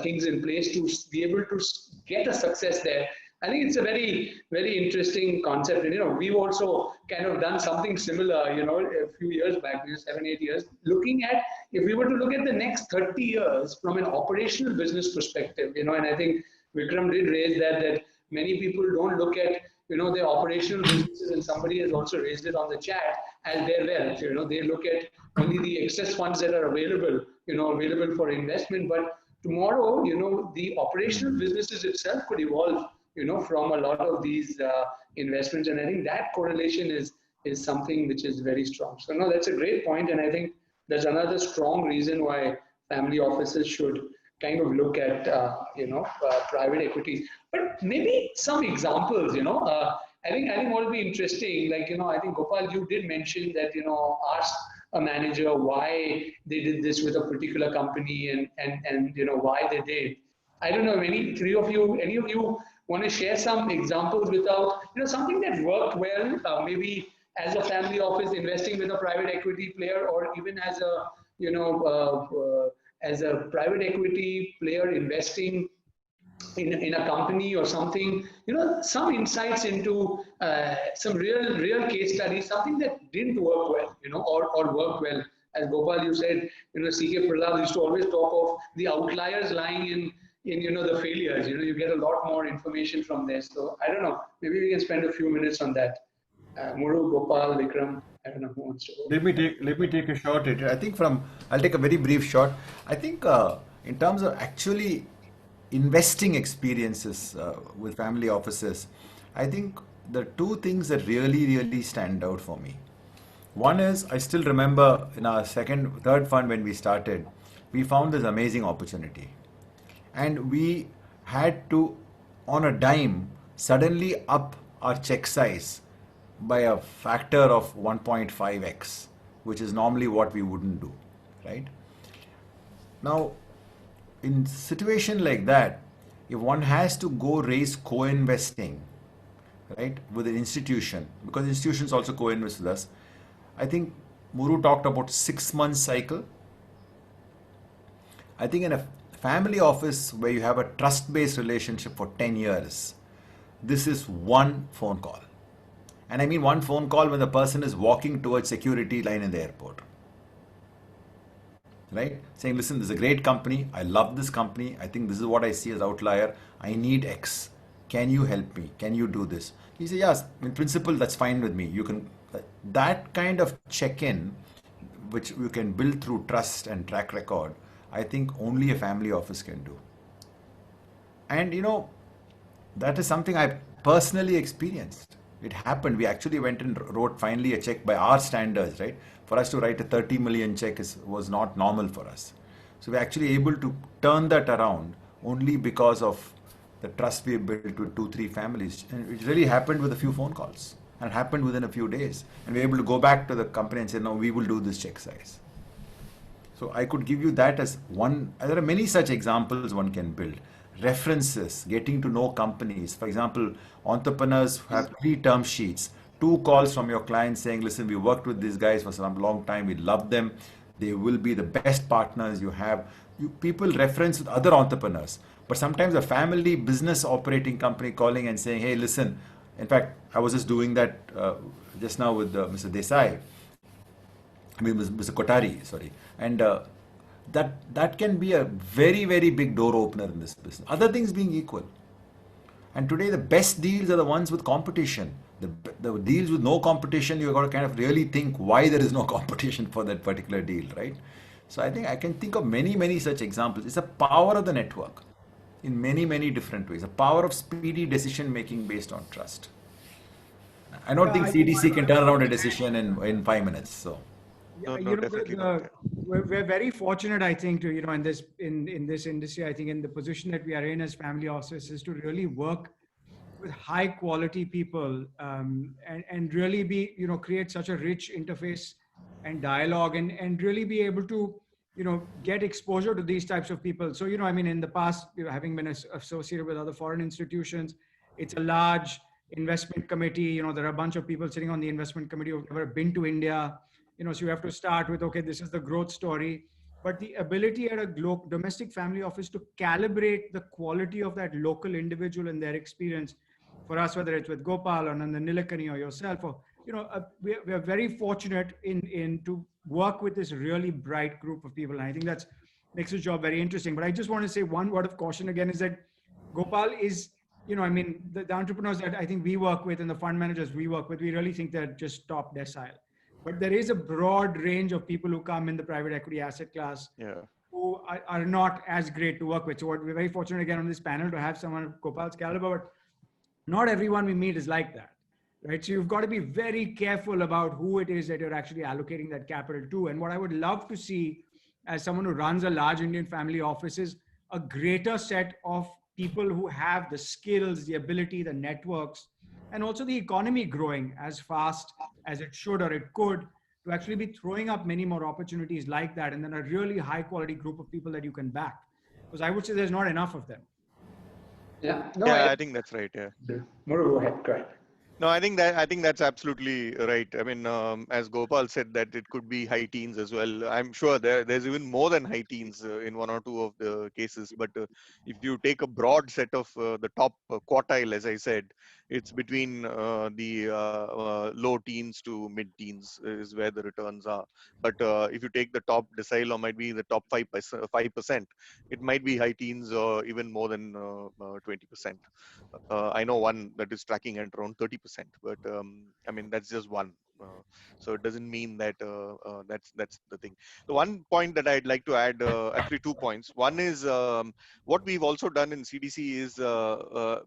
things in place to be able to get a success there. I think it's a very, very interesting concept. And, we've also kind of done something similar, a few years back, 7, 8 years, looking at, if we were to look at the next 30 years from an operational business perspective, and I think Vikram did raise that many people don't look at, their operational businesses, and somebody has also raised it on the chat, as their wealth. They look at only the excess funds that are available, available for investment. But tomorrow, the operational businesses itself could evolve, from a lot of these investments. And I think that correlation is something which is very strong. So no, that's a great point. And I think that's another strong reason why family offices should kind of look at, private equities. But maybe some examples, I think what will be interesting, like, I think Gopal, you did mention that, ask a manager why they did this with a particular company and why they did. I don't know, any of you want to share some examples without, something that worked well, maybe as a family office investing with a private equity player, or even as a, as a private equity player investing in a company or something, some insights into some real case studies, something that didn't work well, or worked well. As Gopal, you said, C.K. Prahlad used to always talk of the outliers lying in the failures. You get a lot more information from there. So I don't know, maybe we can spend a few minutes on that. Muru, Gopal, Vikram, I don't know who wants to go. Let me take a shot at it. I think I'll take a very brief shot. I think in terms of actually investing experiences with family offices, I think the two things that really stand out for me. One is, I still remember in our third fund when we started, we found this amazing opportunity. And we had to, on a dime, suddenly up our check size by a factor of 1.5x, which is normally what we wouldn't do, right? Now, in a situation like that, if one has to go raise co-investing, right, with an institution, because institutions also co-invest with us, I think Muru talked about 6 month cycle. I think in a family office where you have a trust-based relationship for 10 years, this is one phone call. And I mean one phone call when the person is walking towards security line in the airport. Right? Saying, listen, this is a great company. I love this company. I think this is what I see as outlier. I need X. Can you help me? Can you do this? He said, yes, in principle, that's fine with me. You can, that kind of check-in, which you can build through trust and track record, I think only a family office can do. And that is something I personally experienced. It happened. We actually went and wrote finally a check by our standards, right? For us to write a 30 million check was not normal for us. So we're actually able to turn that around only because of the trust we built with 2-3 families. And it really happened with a few phone calls, and it happened within a few days. And we're able to go back to the company and say, no, we will do this check size. So I could give you that as one. There are many such examples one can build. References, getting to know companies. For example, entrepreneurs have 3 term sheets, 2 calls from your clients saying, listen, we worked with these guys for some long time. We love them. They will be the best partners you have. People reference with other entrepreneurs. But sometimes a family business operating company calling and saying, hey, listen, in fact, I was just doing that just now with Mr. Desai. I mean, Mr. Kotari, sorry. And that can be a very big door opener in this business. Other things being equal. And today the best deals are the ones with competition. The deals with no competition, you've got to kind of really think why there is no competition for that particular deal, right? So I think I can think of many such examples. It's the power of the network in many different ways. The power of speedy decision making based on trust. I don't think CDC can turn around a decision in 5 minutes. So. Yeah, definitely not. We're very fortunate, I think, to in this industry. I think in the position that we are in as family offices, to really work with high quality people, and really be, create such a rich interface and dialogue, and really be able to, get exposure to these types of people. So, I mean, in the past, having been associated with other foreign institutions, it's a large investment committee. There are a bunch of people sitting on the investment committee who've never been to India. So you have to start with, okay, this is the growth story. But the ability at a domestic family office to calibrate the quality of that local individual and their experience, for us, whether it's with Gopal or Nandan Nilekani or yourself, or we are very fortunate in to work with this really bright group of people, and I think that's makes the job very interesting. But I just want to say one word of caution again, is that Gopal is, I mean, the entrepreneurs that I think we work with and the fund managers we work with, we really think they're just top decile. But there is a broad range of people who come in the private equity asset class, who are not as great to work with. So we're very fortunate again on this panel to have someone of Gopal's caliber, but not everyone we meet is like that, right? So you've got to be very careful about who it is that you're actually allocating that capital to. And what I would love to see as someone who runs a large Indian family office is a greater set of people who have the skills, the ability, the networks, and also the economy growing as fast as it should or it could, to actually be throwing up many more opportunities like that. And then a really high quality group of people that you can back. Because I would say there's not enough of them. Yeah, no, I think that's right. Yeah. Muru, go ahead. Go ahead. No, I think that's absolutely right. I mean, as Gopal said, that it could be high teens as well. I'm sure there's even more than high teens in one or two of the cases. But if you take a broad set of the top quartile, as I said, it's between the low teens to mid teens is where the returns are. But if you take the top decile, or might be the top 5%, it might be high teens or even more than 20%. I know one that is tracking at around 30%, but I mean, that's just one. So it doesn't mean that that's the thing. The one point that I'd like to add, actually 2 points. One is what we've also done in CDC is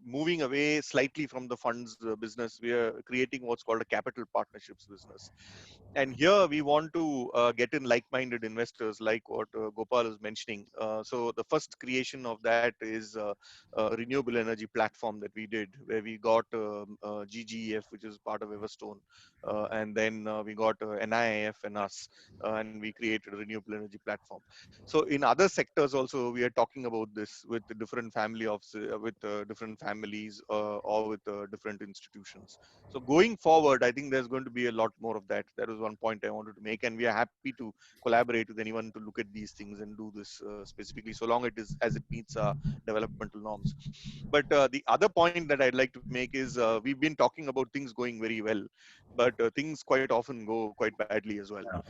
moving away slightly from the funds business. We are creating what's called a capital partnerships business. And here we want to get in like-minded investors, like what Gopal is mentioning. So the first creation of that is a renewable energy platform that we did, where we got GGEF, which is part of Everstone, and then we got NIIF and us, and we created a renewable energy platform. So in other sectors also, we are talking about this with the different family offices, with different families, or with different institutions. So going forward, I think there's going to be a lot more of that. That was one point I wanted to make, and we are happy to collaborate with anyone to look at these things and do this specifically, so long it is as it meets our developmental norms. But the other point that I'd like to make is we've been talking about things going very well, but things quite often go quite badly as well.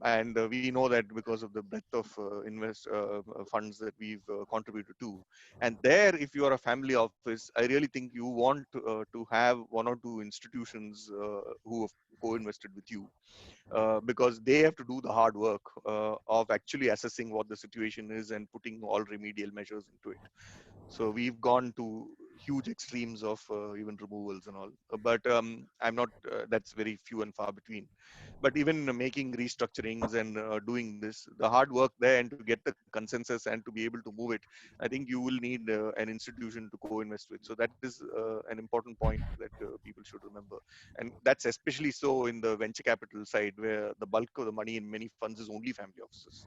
And we know that because of the breadth of funds that we've contributed to. And there, if you are a family office, I really think you want to have one or two institutions who have co-invested with you, because they have to do the hard work of actually assessing what the situation is and putting all remedial measures into it. So we've gone to huge extremes of even removals and all, but I'm not, that's very few and far between. But even making restructurings and doing this, the hard work there, and to get the consensus and to be able to move it, I think you will need an institution to co-invest with. So that is an important point that people should remember. And that's especially so in the venture capital side, where the bulk of the money in many funds is only family offices.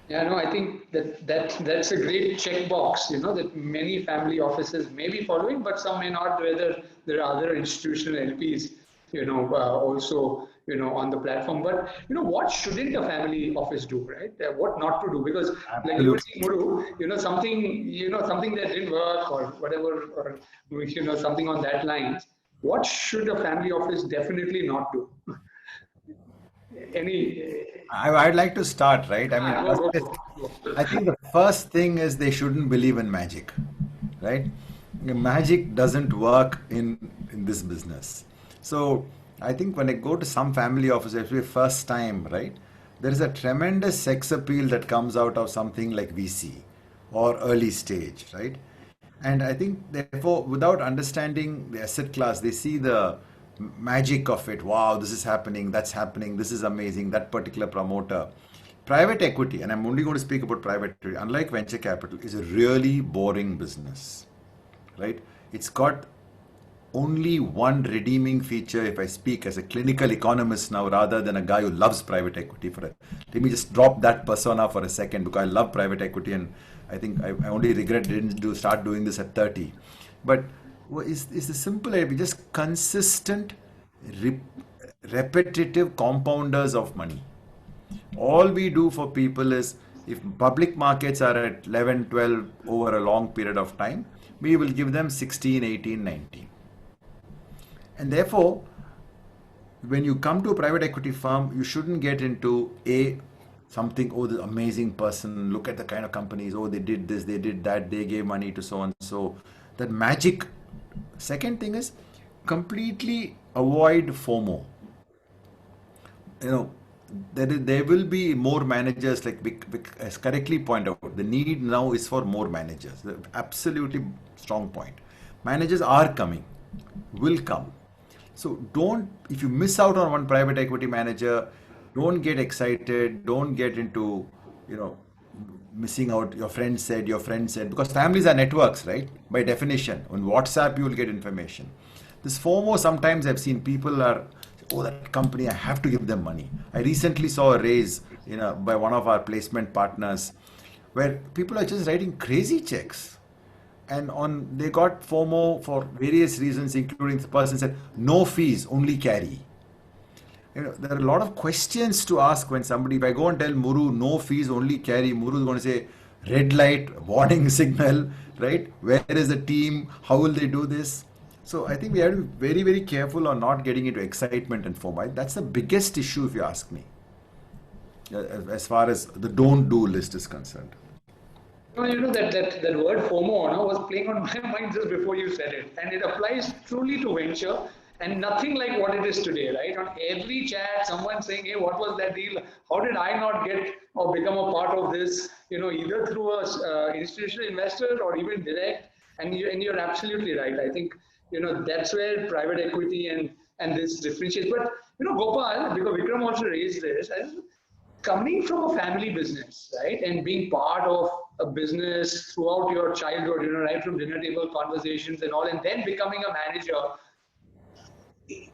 Yeah, no, I think that's a great checkbox, that many family offices may be following, but some may not, whether there are other institutional LPs, also, on the platform. But, what shouldn't a family office do, right? What not to do? Because like you were saying, Muru, something that didn't work or whatever, or, something on that lines. What should a family office definitely not do? I'd like to start, right? I mean, I think the first thing is they shouldn't believe in magic, right? Magic doesn't work in this business. So I think when I go to some family office, especially first time, right, there is a tremendous sex appeal that comes out of something like VC or early stage, right? And I think therefore, without understanding the asset class, they see the magic of it. Wow, this is happening, that's happening, this is amazing, that particular promoter. Private equity, and I'm only going to speak about private equity, unlike venture capital, is a really boring business, right? It's got only one redeeming feature, if I speak as a clinical economist now rather than a guy who loves private equity. Let me just drop that persona for a second, because I love private equity, and I think I only regret didn't start doing this at 30. But it's the simple idea, just consistent, repetitive compounders of money. All we do for people is, if public markets are at 11, 12 over a long period of time, we will give them 16, 18, 19. And therefore, when you come to a private equity firm, you shouldn't get into something, oh, the amazing person, look at the kind of companies, oh, they did this, they did that, they gave money to so and so. That magic. Second thing is, completely avoid FOMO. There will be more managers, like Vic has correctly pointed out. The need now is for more managers. Absolutely strong point. Managers are coming, will come. So if you miss out on one private equity manager, don't get excited. Don't get into, missing out. Your friend said, because families are networks, right? By definition. On WhatsApp, you will get information. This FOMO, sometimes I've seen people are, oh, that company, I have to give them money. I recently saw a raise by one of our placement partners where people are just writing crazy checks. And they got FOMO for various reasons, including the person said, no fees, only carry. There are a lot of questions to ask when somebody, if I go and tell Muru, no fees, only carry, Muru is going to say, red light, warning signal, right? Where is the team? How will they do this? So I think we have to be very, very careful on not getting into excitement and FOMO. That's the biggest issue, if you ask me, as far as the don't do list is concerned. No, that word FOMO was playing on my mind just before you said it. And it applies truly to venture, and nothing like what it is today, right? On every chat, someone saying, hey, what was that deal? How did I not get or become a part of this? Either through a institutional investor or even direct. And you're absolutely right. I think, that's where private equity and this differentiates. But, Gopal, because Vikram also raised this, coming from a family business, right, and being part of a business throughout your childhood, right from dinner table conversations and all, and then becoming a manager.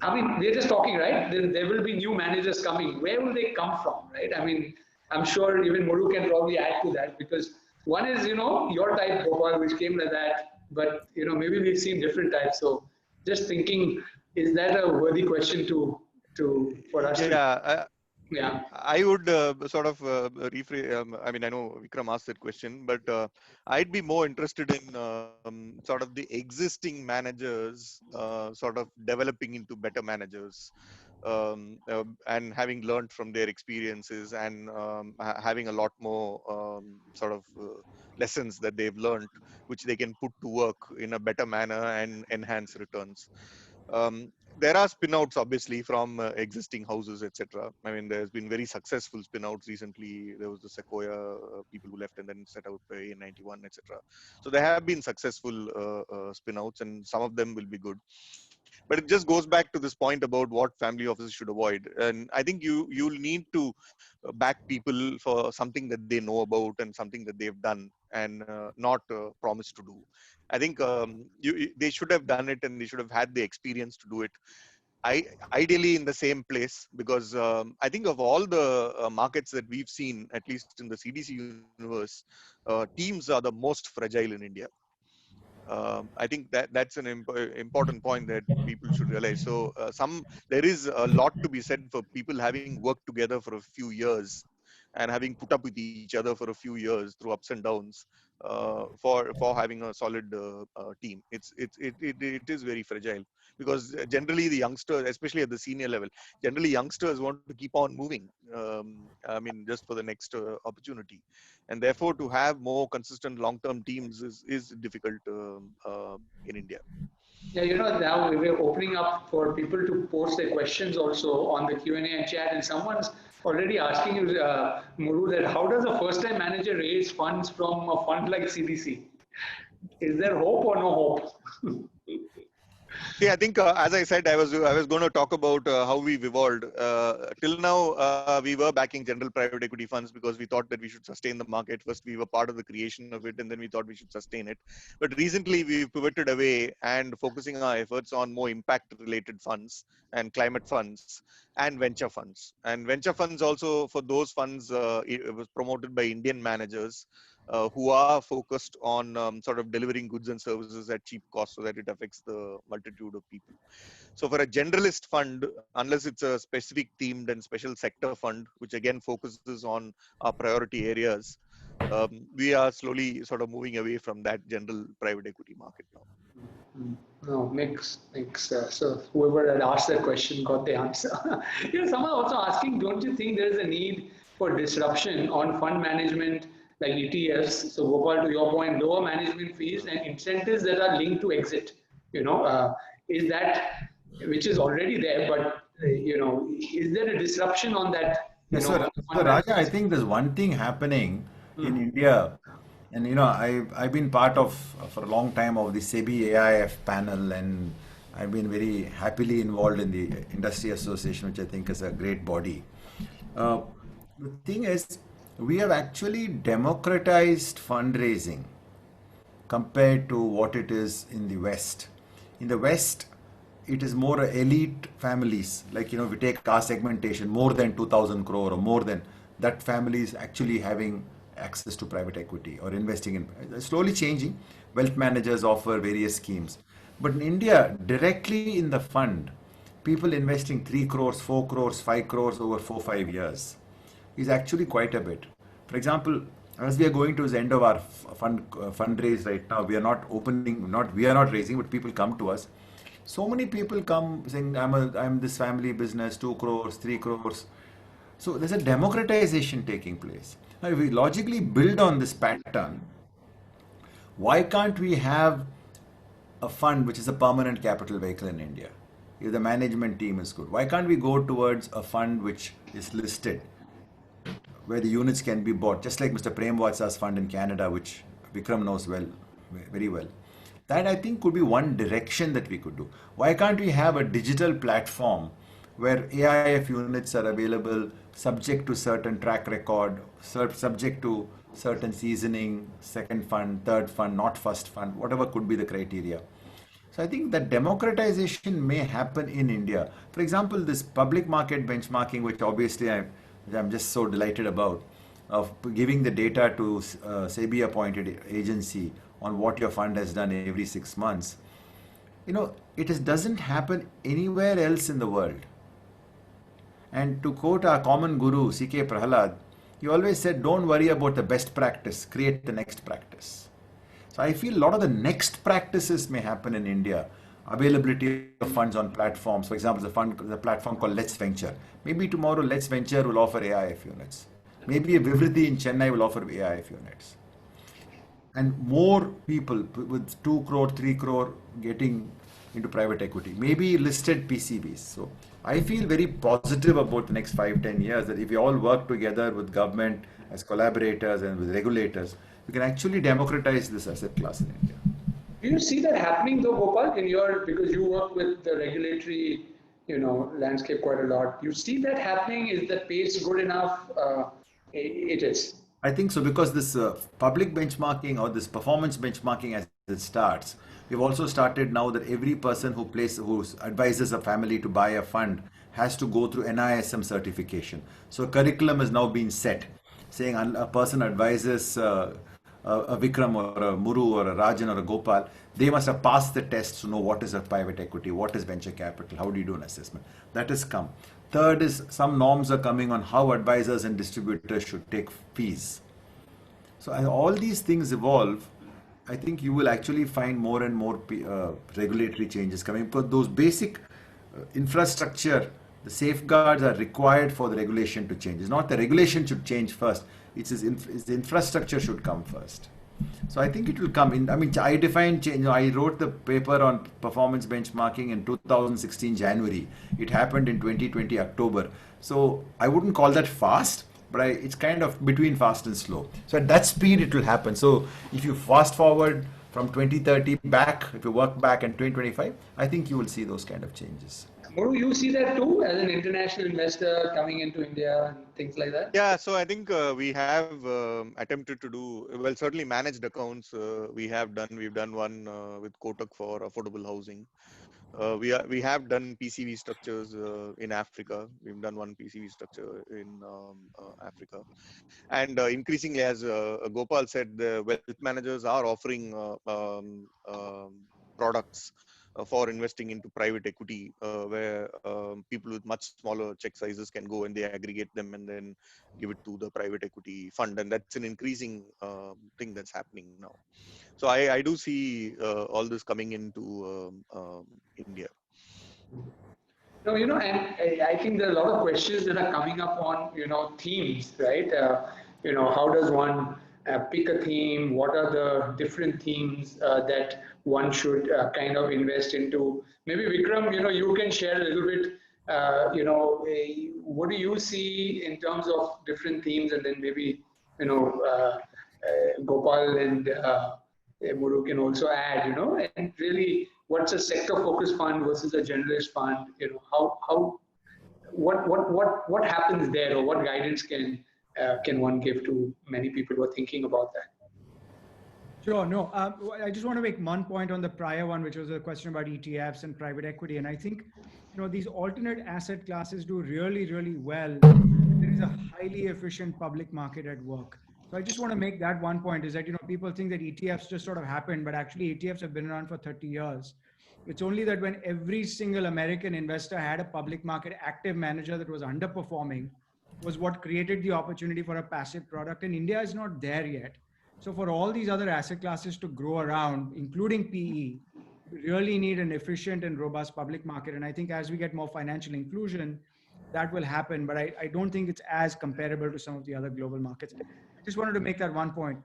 I mean, we're just talking, right? There will be new managers coming. Where will they come from, right? I mean, I'm sure even Muru can probably add to that, because one is, your type, Gopal, which came like that, but, maybe we've seen different types. So just thinking, is that a worthy question for us? Yeah, I would sort of rephrase. I mean, I know Vikram asked that question, but I'd be more interested in sort of the existing managers sort of developing into better managers, and having learned from their experiences, and having a lot more sort of lessons that they've learned, which they can put to work in a better manner and enhance returns. There are spinouts, obviously, from existing houses, etc. I mean, there's been very successful spinouts recently. There was the Sequoia people who left and then set out A91, etc. So there have been successful spinouts, and some of them will be good. But it just goes back to this point about what family offices should avoid. And I think you'll need to back people for something that they know about and something that they've done, and not promise to do. I think they should have done it, and they should have had the experience to do it. Ideally in the same place, because I think of all the markets that we've seen, at least in the CDC universe, teams are the most fragile in India. I think that's an important point that people should realize. So there is a lot to be said for people having worked together for a few years and having put up with each other for a few years through ups and downs, for having a solid team. It is very fragile, because generally the youngsters, especially at the senior level, generally youngsters want to keep on moving. I mean, just for the next opportunity, and therefore to have more consistent long-term teams is difficult in India. Yeah, now we're opening up for people to post their questions also on the Q&A and chat, and someone's already asking you, Muru, that how does a first-time manager raise funds from a fund like CDC? Is there hope or no hope? See, I think as I said, I was going to talk about how we've evolved. Till now, we were backing general private equity funds because we thought that we should sustain the market. First, we were part of the creation of it, and then we thought we should sustain it. But recently, we've pivoted away and focusing our efforts on more impact-related funds and climate funds and venture funds. And venture funds also, for those funds, it was promoted by Indian managers who are focused on sort of delivering goods and services at cheap cost so that it affects the multitude of people. So for a generalist fund, unless it's a specific themed and special sector fund, which again focuses on our priority areas, we are slowly sort of moving away from that general private equity market now. No, makes so whoever had asked that question got the answer. Someone also asking, don't you think there is a need for disruption on fund management like ETFs? So Gopal, to your point, lower management fees and incentives that are linked to exit. Is that, which is already there, but is there a disruption on that? Yes, sir. So Raja, I think there's one thing happening in India. And I've been part of for a long time of the SEBI AIF panel, and I've been very happily involved in the industry association, which I think is a great body. The thing is, we have actually democratized fundraising compared to what it is in the West. In the West, it is more elite families, like we take our segmentation, more than 2,000 crore or more than that, families actually having access to private equity or investing in. Slowly changing. Wealth managers offer various schemes, but in India, directly in the fund, people investing 3 crores, 4 crores, 5 crores over 4-5 years is actually quite a bit. For example, as we are going to the end of our fundraise right now, we are not raising, but people come to us. So many people come saying, I'm this family business, 2 crores, 3 crores. So there's a democratization taking place. Now, if we logically build on this pattern, why can't we have a fund which is a permanent capital vehicle in India? If the management team is good, why can't we go towards a fund which is listed, where the units can be bought, just like Mr. Prem Vatsa's fund in Canada, which Vikram knows very well. That, I think, could be one direction that we could do. Why can't we have a digital platform where AIF units are available subject to certain track record, subject to certain seasoning, second fund, third fund, not first fund, whatever could be the criteria. So I think that democratization may happen in India. For example, this public market benchmarking, which obviously I'm just so delighted about, of giving the data to SEBI appointed agency on what your fund has done every 6 months. It doesn't happen anywhere else in the world. And to quote our common guru, C.K. Prahalad, he always said, don't worry about the best practice, create the next practice. So I feel a lot of the next practices may happen in India. Availability of funds on platforms. For example, the platform called Let's Venture. Maybe tomorrow Let's Venture will offer AIF units. Maybe a Vivriddhi in Chennai will offer AIF units. And more people with 2 crore, 3 crore getting into private equity. Maybe listed PCBs. So I feel very positive about the next 5-10 years that if we all work together with government as collaborators and with regulators, we can actually democratize this asset class in India. Do you see that happening though, Gopal, because you work with the regulatory, landscape quite a lot. You see that happening? Is the pace good enough? It is. I think so, because this public benchmarking or this performance benchmarking as it starts, we've also started now that every person who advises a family to buy a fund has to go through NISM certification. So curriculum is now being set, saying a person advises a Vikram or a Muru or a Rajan or a Gopal, they must have passed the test to know what is a private equity, what is venture capital, how do you do an assessment. That has come. Third is some norms are coming on how advisors and distributors should take fees. So as all these things evolve, I think you will actually find more and more regulatory changes coming, because those basic infrastructure, the safeguards are required for the regulation to change. It's not the regulation should change first, it's the infrastructure should come first. So I think it will come in. I define change. I wrote the paper on performance benchmarking in 2016 January. It happened in 2020 October. So I wouldn't call that fast, but it's kind of between fast and slow. So at that speed it will happen. So if you fast forward from 2030 back, if you work back in 2025, I think you will see those kind of changes. Muru, you see that too as an international investor coming into India and things like that? Yeah, so I think we have attempted to do, well, certainly managed accounts. We've done one with Kotak for affordable housing. We have done PCV structures in Africa. We've done one PCV structure in Africa, and increasingly, as Gopal said, the wealth managers are offering products for investing into private equity, where people with much smaller check sizes can go and they aggregate them and then give it to the private equity fund, and that's an increasing thing that's happening now. So I do see all this coming into India. No, and I think there are a lot of questions that are coming up on, themes, right? How does one pick a theme? What are the different themes that one should kind of invest into? Maybe Vikram, you can share a little bit, what do you see in terms of different themes, and then maybe, Gopal and Muru can also add, and really what's a sector focused fund versus a generalist fund, what happens there, or what guidance can one give to many people who are thinking about that? Sure. No, I just want to make one point on the prior one, which was a question about ETFs and private equity. And I think, these alternate asset classes do really, really well. There is a highly efficient public market at work. So I just want to make that one point, is that, people think that ETFs just sort of happened, but actually ETFs have been around for 30 years. It's only that when every single American investor had a public market active manager that was underperforming, was what created the opportunity for a passive product. And India is not there yet. So for all these other asset classes to grow around, including PE, we really need an efficient and robust public market. And I think as we get more financial inclusion, that will happen. But I don't think it's as comparable to some of the other global markets. I just wanted to make that one point.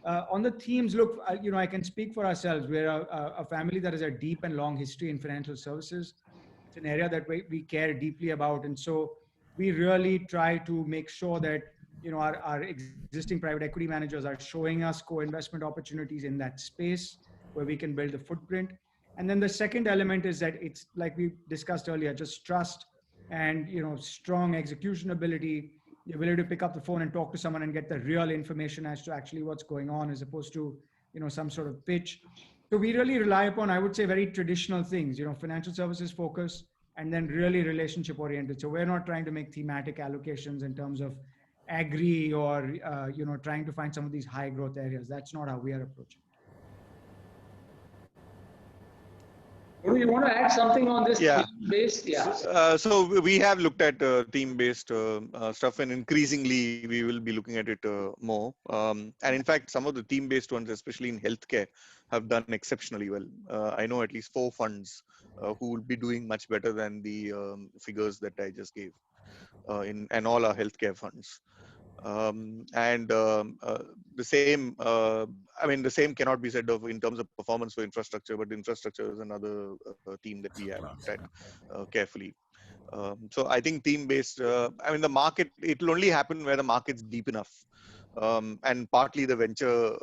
On the themes, look, I can speak for ourselves. We're a family that has a deep and long history in financial services. It's an area that we care deeply about. And so we really try to make sure that our existing private equity managers are showing us co-investment opportunities in that space where we can build a footprint. And then the second element is that it's like we discussed earlier, just trust and strong execution ability, the ability to pick up the phone and talk to someone and get the real information as to actually what's going on, as opposed to some sort of pitch. So we really rely upon, I would say, very traditional things, financial services focus, and then really relationship oriented. So we're not trying to make thematic allocations in terms of agri or trying to find some of these high growth areas. That's not how we are approaching. You want to add something on this theme-based? Yeah. So we have looked at theme-based stuff, and increasingly we will be looking at it more. And in fact, some of the theme-based ones, especially in healthcare, have done exceptionally well. I know at least 4 funds who will be doing much better than the figures that I just gave in all our healthcare funds. The same, the same cannot be said of in terms of performance for infrastructure, but infrastructure is another theme that we have looked at carefully. So I think theme-based, the market, it will only happen where the market's deep enough. And partly the venture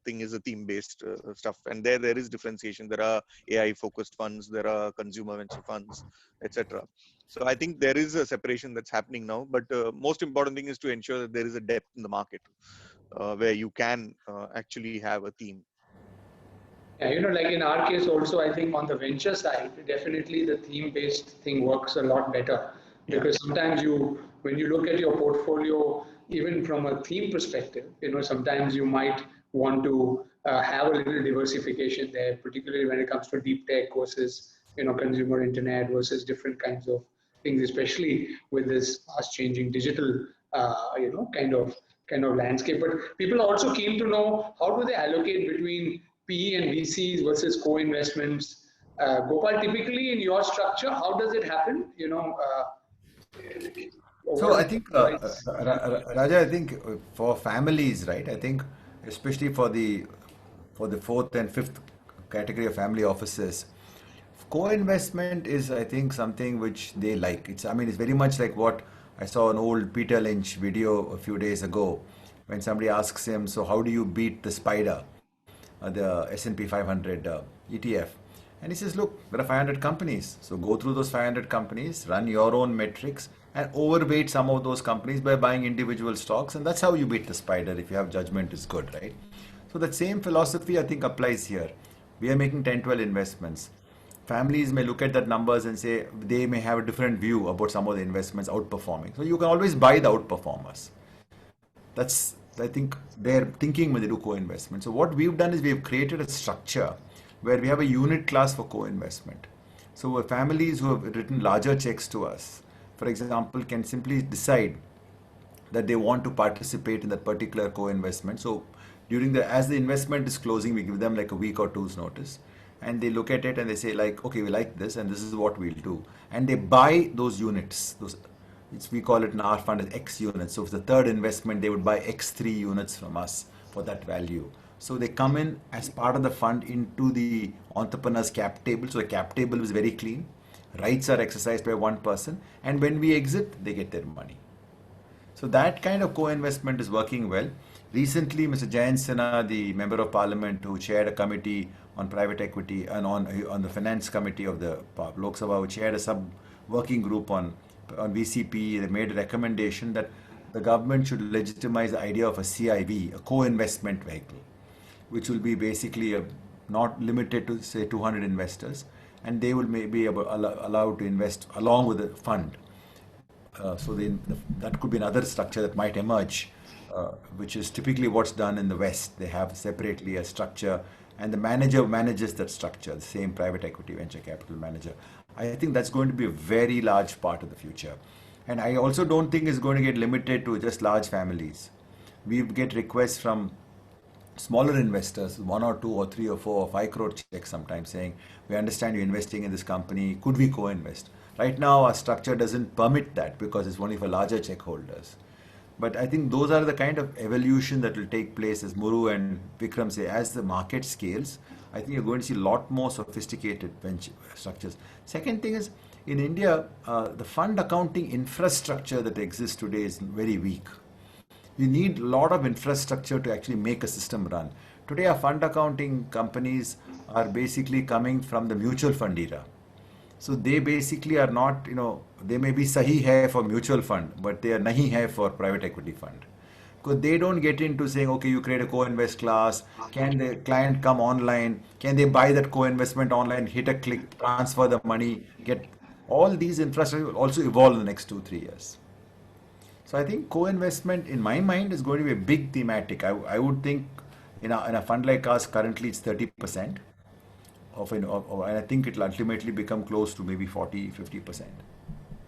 thing is a theme-based stuff. And there is differentiation. There are AI-focused funds, there are consumer venture funds, etc. So I think there is a separation that's happening now. But most important thing is to ensure that there is a depth in the market where you can actually have a theme. Yeah, like in our case also, I think on the venture side, definitely the theme-based thing works a lot better. Because sometimes when you look at your portfolio, even from a theme perspective, sometimes you might want to have a little diversification there, particularly when it comes to deep tech versus, consumer internet versus different kinds of things, especially with this fast changing digital, kind of landscape. But people are also keen to know, how do they allocate between PE and VCs versus co-investments? Gopal, typically in your structure, how does it happen? So I think, Raja, I think for families, right? I think especially for the 4th and 5th category of family offices, co-investment is, I think, something which they like. It's very much like what I saw an old Peter Lynch video a few days ago, when somebody asks him, so how do you beat the spider? the S&P 500 ETF. And he says, look, there are 500 companies. So go through those 500 companies, run your own metrics, and overweight some of those companies by buying individual stocks. And that's how you beat the spider. If you have judgment, is good, right? So that same philosophy, I think, applies here. We are making 10, 12 investments. Families may look at that numbers and say they may have a different view about some of the investments outperforming. So you can always buy the outperformers. That's, I think, their thinking when they do co-investment. So what we've done is we've created a structure where we have a unit class for co-investment. So families who have written larger checks to us, for example, can simply decide that they want to participate in that particular co-investment. So as the investment is closing, we give them like a week or two's notice, and they look at it and they say like, okay, we like this and this is what we'll do. And they buy those units. We call it in our fund as X units. So for the third investment, they would buy X3 units from us for that value. So they come in as part of the fund into the entrepreneur's cap table. So the cap table is very clean. Rights are exercised by one person. And when we exit, they get their money. So that kind of co-investment is working well. Recently, Mr. Jayant Sinha, the Member of Parliament who chaired a committee on private equity and on the finance committee of the Lok Sabha, who chaired a sub-working group on VCP, they made a recommendation that the government should legitimize the idea of a CIV, a co-investment vehicle, which will be basically not limited to say 200 investors, and they will be allowed to invest along with the fund. So that could be another structure that might emerge, which is typically what's done in the West. They have separately a structure, and the manager manages that structure, the same private equity venture capital manager. I think that's going to be a very large part of the future. And I also don't think it's going to get limited to just large families. We get requests from smaller investors, 1 or 2 or 3 or 4 or 5 crore checks sometimes, saying, we understand you're investing in this company, could we co-invest? Right now, our structure doesn't permit that because it's only for larger check holders. But I think those are the kind of evolution that will take place, as Muru and Vikram say, as the market scales. I think you're going to see a lot more sophisticated venture structures. Second thing is, in India, the fund accounting infrastructure that exists today is very weak. You need a lot of infrastructure to actually make a system run. Today, our fund accounting companies are basically coming from the mutual fund era. So they basically are not, they may be sahi hai for mutual fund, but they are nahi hai for private equity fund. Because they don't get into saying, okay, you create a co-invest class, can the client come online, can they buy that co-investment online, hit a click, transfer the money, get all these infrastructure will also evolve in the next 2-3 years. So I think co-investment, in my mind, is going to be a big thematic. I would think in a fund like ours, currently it's 30%. And I think it will ultimately become close to maybe 40-50%.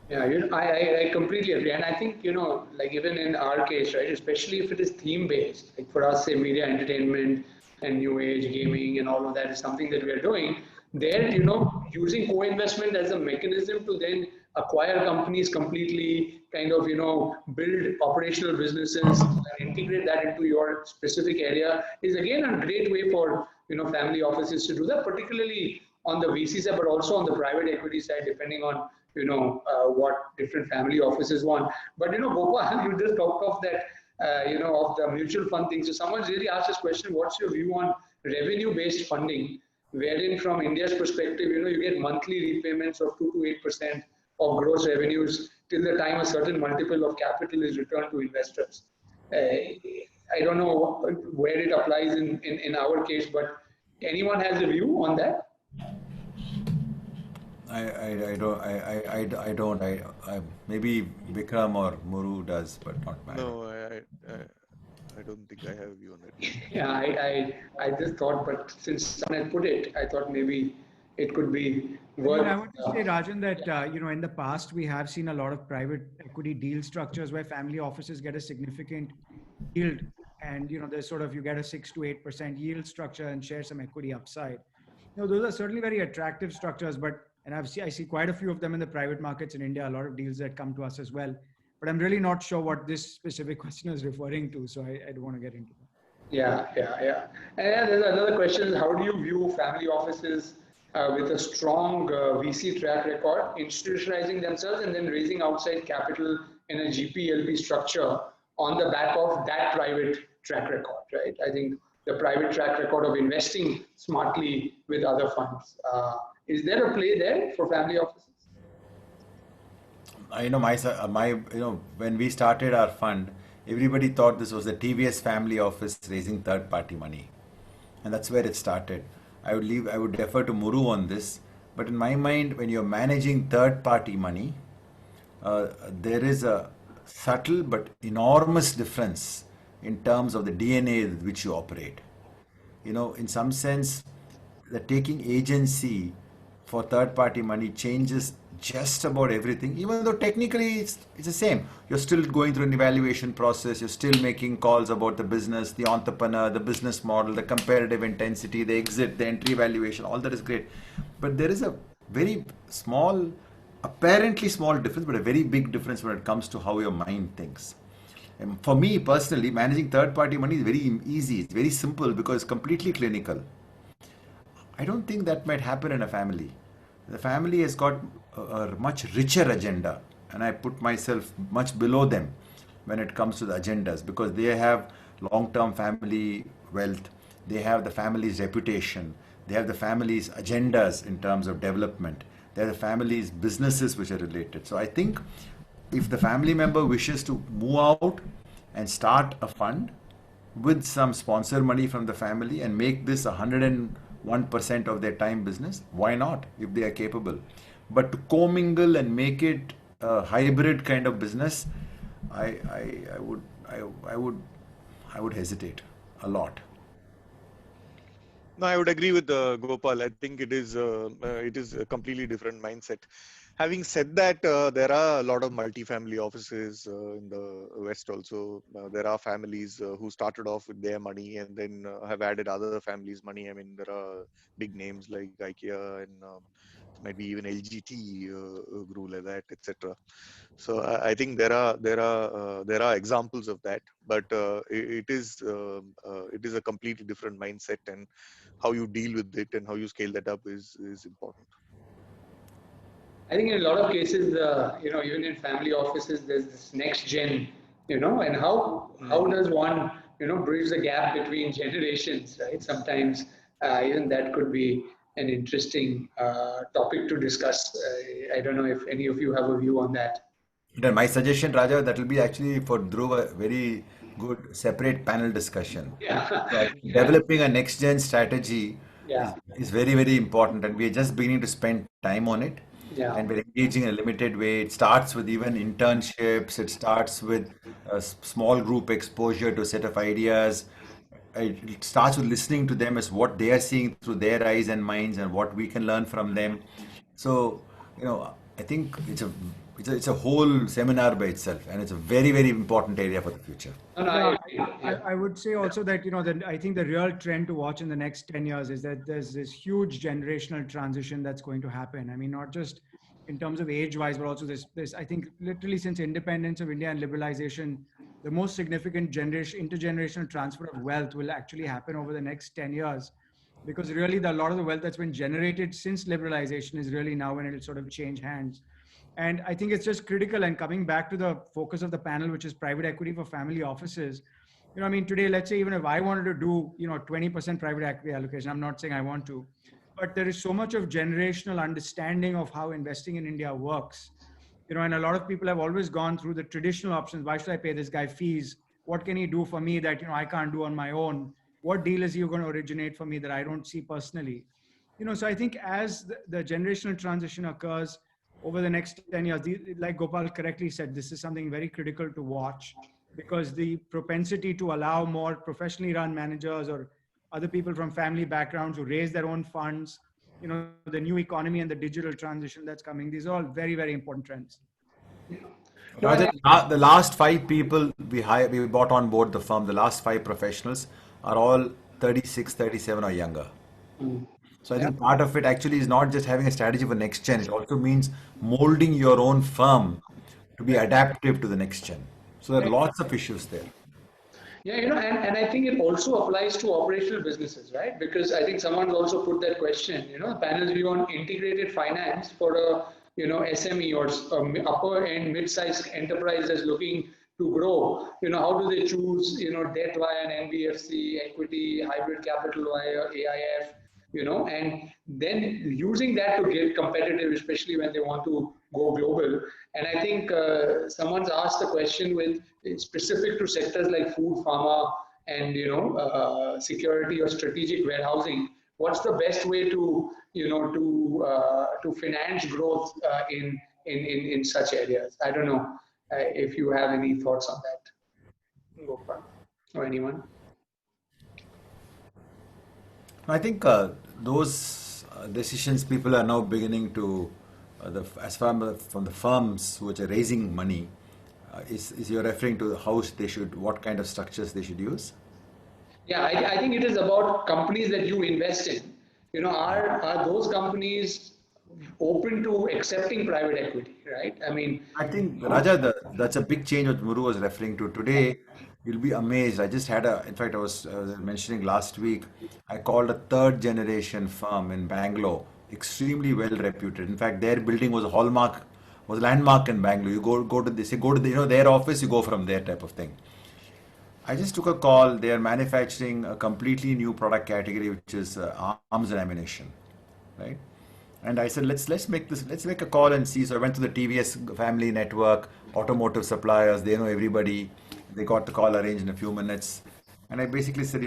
Yeah, I completely agree. And I think, like even in our case, right, especially if it is theme-based, like for us, say media entertainment and new age gaming and all of that is something that we are doing, there, using co-investment as a mechanism to then acquire companies completely, kind of, build operational businesses and integrate that into your specific area is again a great way for, family offices to do that, particularly on the VC side, but also on the private equity side, depending on, what different family offices want. But, Gopal, you just talked of that, of the mutual fund thing. So someone's really asked this question, what's your view on revenue-based funding, wherein from India's perspective, you get monthly repayments of 2 to 8% of gross revenues till the time a certain multiple of capital is returned to investors. I don't know where it applies in our case, but anyone has a view on that? I don't. Maybe Vikram or Muru does, but not mine. No, I don't think I have a view on that. Yeah, I just thought, but since someone had put it, I thought maybe it could be worth. I would say, Rajan, that in the past we have seen a lot of private equity deal structures where family offices get a significant yield, and there's sort of you get a 6 to 8% yield structure and share some equity upside. Those are certainly very attractive structures, and I see quite a few of them in the private markets in India. A lot of deals that come to us as well. But I'm really not sure what this specific question is referring to, so I don't want to get into that. Yeah. And there's another question: how do you view family offices with a strong VC track record, institutionalizing themselves and then raising outside capital in a GP-LP structure on the back of that private track record, right? I think the private track record of investing smartly with other funds. Is there a play there for family offices? When we started our fund, everybody thought this was the TVS family office raising third-party money, and that's where it started. I would defer to Muru on this, but in my mind, when you're managing third-party money, there is a subtle but enormous difference in terms of the DNA with which you operate. In some sense, the taking agency for third-party money changes just about everything, even though technically it's the same. You're still going through an evaluation process, you're still making calls about the business, the entrepreneur, the business model, the comparative intensity, the exit, the entry valuation, all that is great. But there is a very small, apparently small difference, but a very big difference when it comes to how your mind thinks. And for me personally, managing third-party money is very easy, it's very simple because it's completely clinical. I don't think that might happen in a family. The family has got a much richer agenda, and I put myself much below them when it comes to the agendas, because they have long-term family wealth, they have the family's reputation, they have the family's agendas in terms of development, they have the family's businesses which are related. So I think if the family member wishes to move out and start a fund with some sponsor money from the family and make this 101% of their time business, why not, if they are capable? But to commingle and make it a hybrid kind of business, I would hesitate a lot. No, I would agree with Gopal. I think it is a completely different mindset. Having said that, there are a lot of multi-family offices in the West also. There are families who started off with their money and then have added other families' money. I mean, there are big names like IKEA and maybe even LGT grew like that, etc. So I think there are examples of that, but it is a completely different mindset, and how you deal with it and how you scale that up is important. I think in a lot of cases, even in family offices, there's this next gen, and how does one, bridge the gap between generations, right? Sometimes even that could be an interesting topic to discuss. I don't know if any of you have a view on that. Then my suggestion, Raja, that will be actually for Dhruv a very good separate panel discussion. Yeah. So I think developing a next gen strategy Yeah. is very, very important, and we are just beginning to spend time on it. Yeah. And we're engaging in a limited way. It starts with even internships, it starts with a small group exposure to a set of ideas. It starts with listening to them as what they are seeing through their eyes and minds and what we can learn from them. So, I think it's a whole seminar by itself, and it's a very, very important area for the future. No, no, I agree. Yeah. I would say also that, I think the real trend to watch in the next 10 years is that there's this huge generational transition that's going to happen. I mean, not just in terms of age-wise, but also this, I think literally since independence of India and liberalization, the most significant intergenerational transfer of wealth will actually happen over the next 10 years. Because really a lot of the wealth that's been generated since liberalization is really now when it'll sort of change hands. And I think it's just critical. And coming back to the focus of the panel, which is private equity for family offices, I mean, today, let's say even if I wanted to do, 20% private equity allocation, I'm not saying I want to, but there is so much of generational understanding of how investing in India works. And a lot of people have always gone through the traditional options. Why should I pay this guy fees? What can he do for me that, I can't do on my own? What deal is he going to originate for me that I don't see personally? So I think as the generational transition occurs over the next 10 years, like Gopal correctly said, this is something very critical to watch, because the propensity to allow more professionally run managers or other people from family backgrounds who raise their own funds, the new economy and the digital transition that's coming, these are all very, very important trends. Rajan, the last 5 people we brought on board the firm, the last 5 professionals are all 36, 37 or younger. So I think part of it actually is not just having a strategy for next gen. It also means molding your own firm to be adaptive to the next gen. So there are lots of issues there. Yeah, and I think it also applies to operational businesses, right? Because I think someone's also put that question, the panel's view on integrated finance for a, SME or upper end mid-sized enterprise that's looking to grow, how do they choose, debt via an NBFC, equity, hybrid capital via AIF, and then using that to get competitive, especially when they want to go global. And I think someone's asked the question with specific to sectors like food, pharma, and security or strategic warehousing. What's the best way to to finance growth in such areas? I don't know if you have any thoughts on that, Gopal, or anyone. I think those decisions people are now beginning to, as far from the firms which are raising money, is you're referring to how they should, what kind of structures they should use? Yeah, I think it is about companies that you invest in. Are those companies open to accepting private equity, right? I think, Raja, that's a big change what Muru was referring to. Today, you'll be amazed. I just had in fact, I was mentioning last week, I called a third generation firm in Bangalore, extremely well reputed. In fact, their building was a hallmark, was a landmark in Bangalore. You go to, they say, go to their office, you go from there type of thing. I just took a call. They are manufacturing a completely new product category, which is arms and ammunition, right? And I said, let's make a call and see. So I went to the TVS family network, automotive suppliers. They know everybody. They got the call arranged in a few minutes. And I basically said,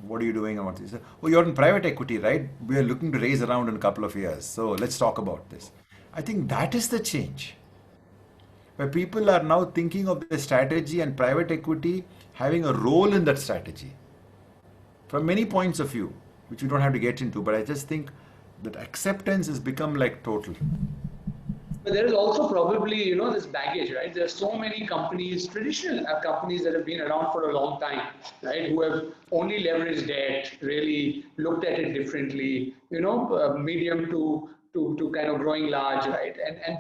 what are you doing? And what? He said, oh, you're in private equity, right? We are looking to raise around in a couple of years. So let's talk about this. I think that is the change, where people are now thinking of their strategy and private equity having a role in that strategy from many points of view, which we don't have to get into. But I just think that acceptance has become like total. But there is also probably, this baggage, right? There are so many companies, traditional companies that have been around for a long time, right? Who have only leveraged debt, really looked at it differently, medium to kind of growing large, right? And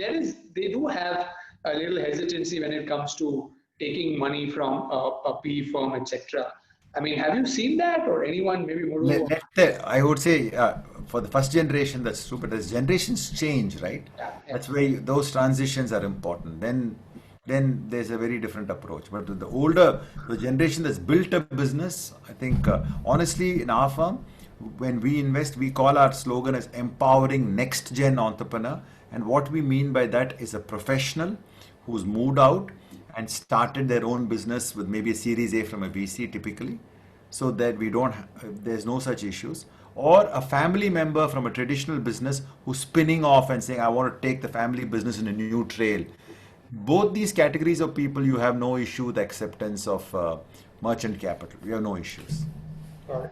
they do have a little hesitancy when it comes to taking money from a PE firm, etc. Have you seen that, or anyone, maybe Muru? I would say for the first generation, that's true, but as generations change, right? Yeah. That's where those transitions are important. Then there's a very different approach. But the generation that's built a business, I think, honestly, in our firm, when we invest, we call our slogan as empowering next gen entrepreneur. And what we mean by that is a professional who's moved out and started their own business with maybe a Series A from a VC typically, so that there's no such issues. Or a family member from a traditional business who's spinning off and saying, I want to take the family business in a new trail. Both these categories of people, you have no issue with acceptance of merchant capital. We have no issues. Got it.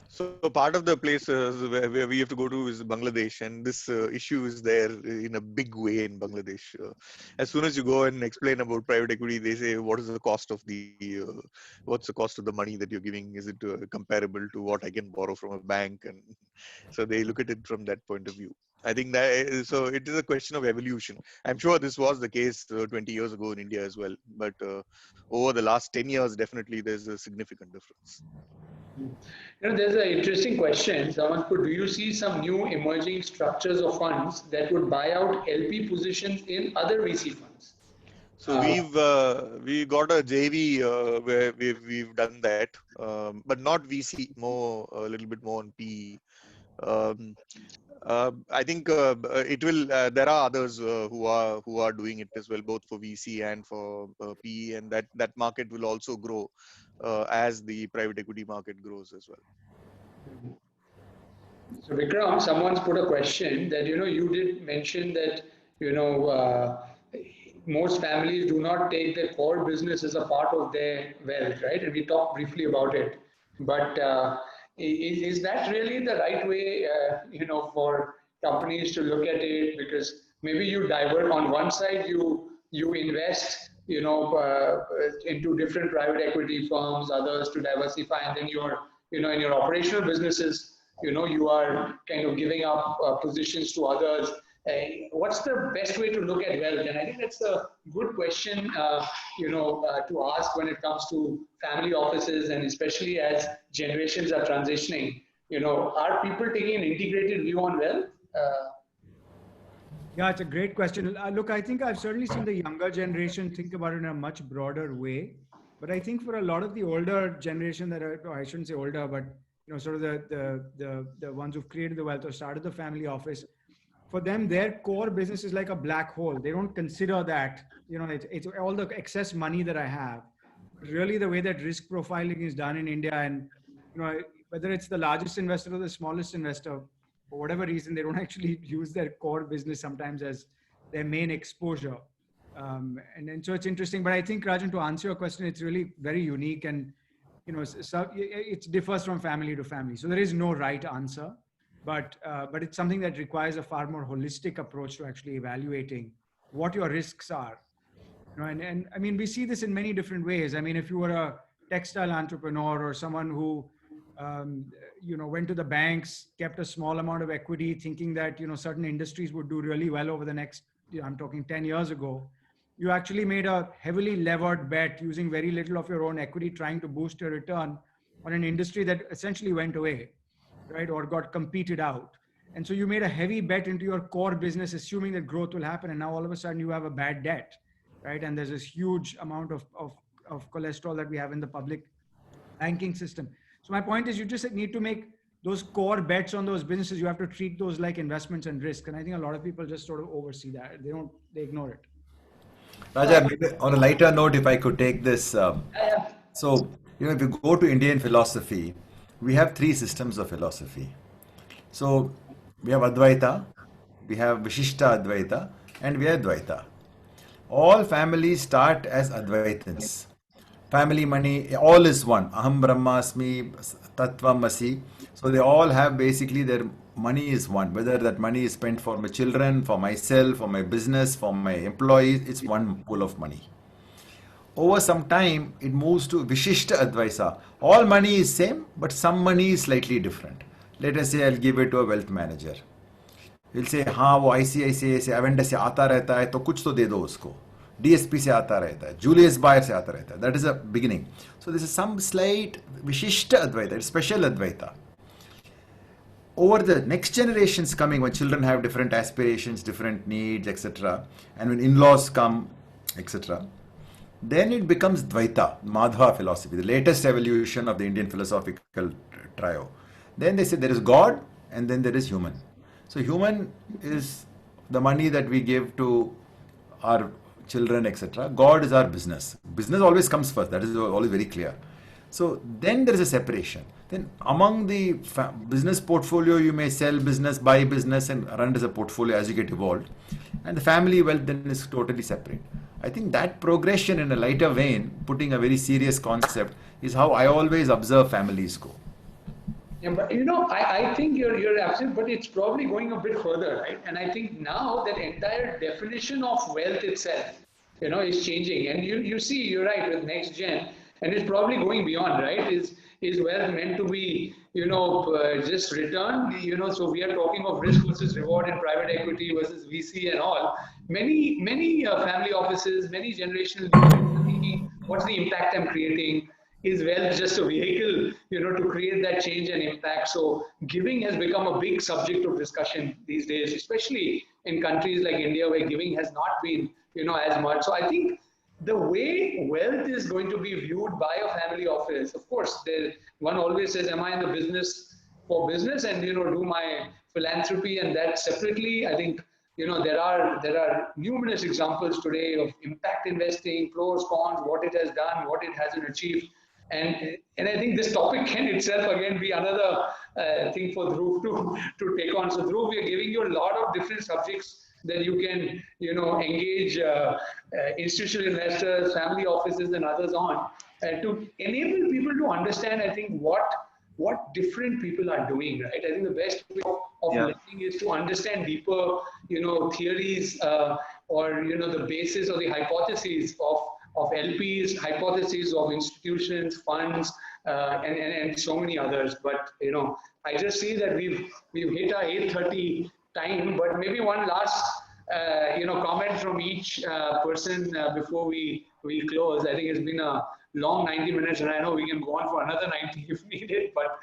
So part of the places where we have to go to is Bangladesh, and this issue is there in a big way in Bangladesh. As soon as you go and explain about private equity, they say, what is the cost of what's the cost of the money that you're giving? Is it comparable to what I can borrow from a bank? And so they look at it from that point of view. I think that, so it is a question of evolution. I'm sure this was the case 20 years ago in India as well, but over the last 10 years, definitely there's a significant difference. There's an interesting question. Someone put, do you see some new emerging structures of funds that would buy out LP positions in other VC funds? So we got a JV where we've done that, but not VC, more a little bit more on PE. I think it will. There are others who are doing it as well, both for VC and for PE, and that market will also grow as the private equity market grows as well. So Vikram, someone's put a question that you did mention that most families do not take their core business as a part of their wealth, right? And we talked briefly about it, but is that really the right way, for companies to look at it? Because maybe you divert on one side, you invest, into different private equity firms, others to diversify, and then in your operational businesses, you are kind of giving up positions to others. What's the best way to look at wealth? And I think that's a good question, to ask when it comes to family offices, and especially as generations are transitioning. Are people taking an integrated view on wealth? Yeah, it's a great question. Look, I think I've certainly seen the younger generation think about it in a much broader way. But I think for a lot of the older generation that are, or I shouldn't say older, but sort of the ones who've created the wealth or started the family office, for them, their core business is like a black hole. They don't consider that, it's all the excess money that I have. Really, the way that risk profiling is done in India, and whether it's the largest investor or the smallest investor, for whatever reason, they don't actually use their core business sometimes as their main exposure. And so it's interesting. But I think, Rajan, to answer your question, it's really very unique, and so it differs from family to family. So there is no right answer, but it's something that requires a far more holistic approach to actually evaluating what your risks are. And I mean, we see this in many different ways. I mean, if you were a textile entrepreneur or someone who went to the banks, kept a small amount of equity, thinking that certain industries would do really well over the next, I'm talking 10 years ago, you actually made a heavily levered bet using very little of your own equity, trying to boost your return on an industry that essentially went away, right, or got competed out. And so you made a heavy bet into your core business, assuming that growth will happen, and now all of a sudden you have a bad debt, right? And there's this huge amount of cholesterol that we have in the public banking system. So my point is, you just need to make those core bets on those businesses. You have to treat those like investments and risk. And I think a lot of people just sort of oversee that. They ignore it. Raja, maybe on a lighter note, if I could take this. So, if you go to Indian philosophy, we have three systems of philosophy. So, we have Advaita, we have Vishishta Advaita, and we have Dvaita. All families start as Advaitins. Family money, all is one. Aham Brahmasmi, Tattvamasi. So they all have basically their money is one. Whether that money is spent for my children, for myself, for my business, for my employees, it's one pool of money. Over some time, it moves to Vishishta Advaita. All money is same, but some money is slightly different. Let us say I'll give it to a wealth manager. He'll say, हाँ वो ICICI से Avendus से आता रहता है तो कुछ तो दे दो उसको. DSP से आता रहता है, Julius Baer से आता रहता है. That is a beginning. So this is some slight Vishishta Advaita, special Advaita. Over the next generations coming, when children have different aspirations, different needs, etc., and when in-laws come, etc., then it becomes Dvaita, Madhva philosophy, the latest evolution of the Indian philosophical trio. Then they say there is God and then there is human. So human is the money that we give to our children, etc. God is our business. Business always comes first. That is always very clear. So then there is a separation. Then among the business portfolio, you may sell business, buy business, and run it as a portfolio as you get evolved. And the family wealth then is totally separate. I think that progression in a lighter vein, putting a very serious concept, is how I always observe families go. Yeah, but I think you're absolutely, but it's probably going a bit further, right? And I think now that entire definition of wealth itself, is changing. And you see, you're right with next gen, and it's probably going beyond, right? Is wealth meant to be, just return? So we are talking of risk versus reward in private equity versus VC and all. Many family offices, many generational leaders are thinking, what's the impact I'm creating? Is wealth just a vehicle, to create that change and impact? So giving has become a big subject of discussion these days, especially in countries like India, where giving has not been, as much. So I think the way wealth is going to be viewed by a family office, of course, one always says, am I in the business for business and, do my philanthropy and that separately? I think, there are numerous examples today of impact investing, pros, cons, what it has done, what it hasn't achieved. And I think this topic can itself again be another thing for Dhruv to take on. So Dhruv, we are giving you a lot of different subjects that you can, engage institutional investors, family offices and others on to enable people to understand, I think, what different people are doing, right? I think the best way of learning is to understand deeper, theories or, the basis or the hypotheses of LPs, hypotheses of institutions, funds, and so many others. But, I just see that we've hit our 8:30 time, but maybe one last, comment from each person before we close. I think it's been a long 90 minutes, and I know we can go on for another 90 if needed, but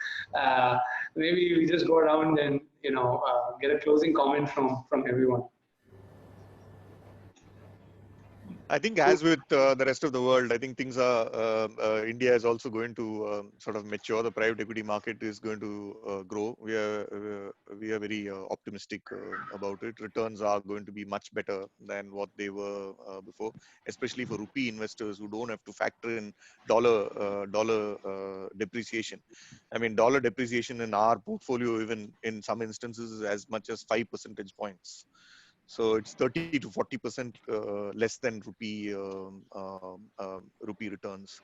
maybe we just go around and, get a closing comment from everyone. I think as with the rest of the world, I think things are, India is also going to sort of mature. The private equity market is going to grow. We are very optimistic about it. Returns are going to be much better than what they were before, especially for rupee investors who don't have to factor in dollar depreciation. I mean, dollar depreciation in our portfolio, even in some instances, is as much as 5 percentage points. So it's 30 to 40% less than rupee returns.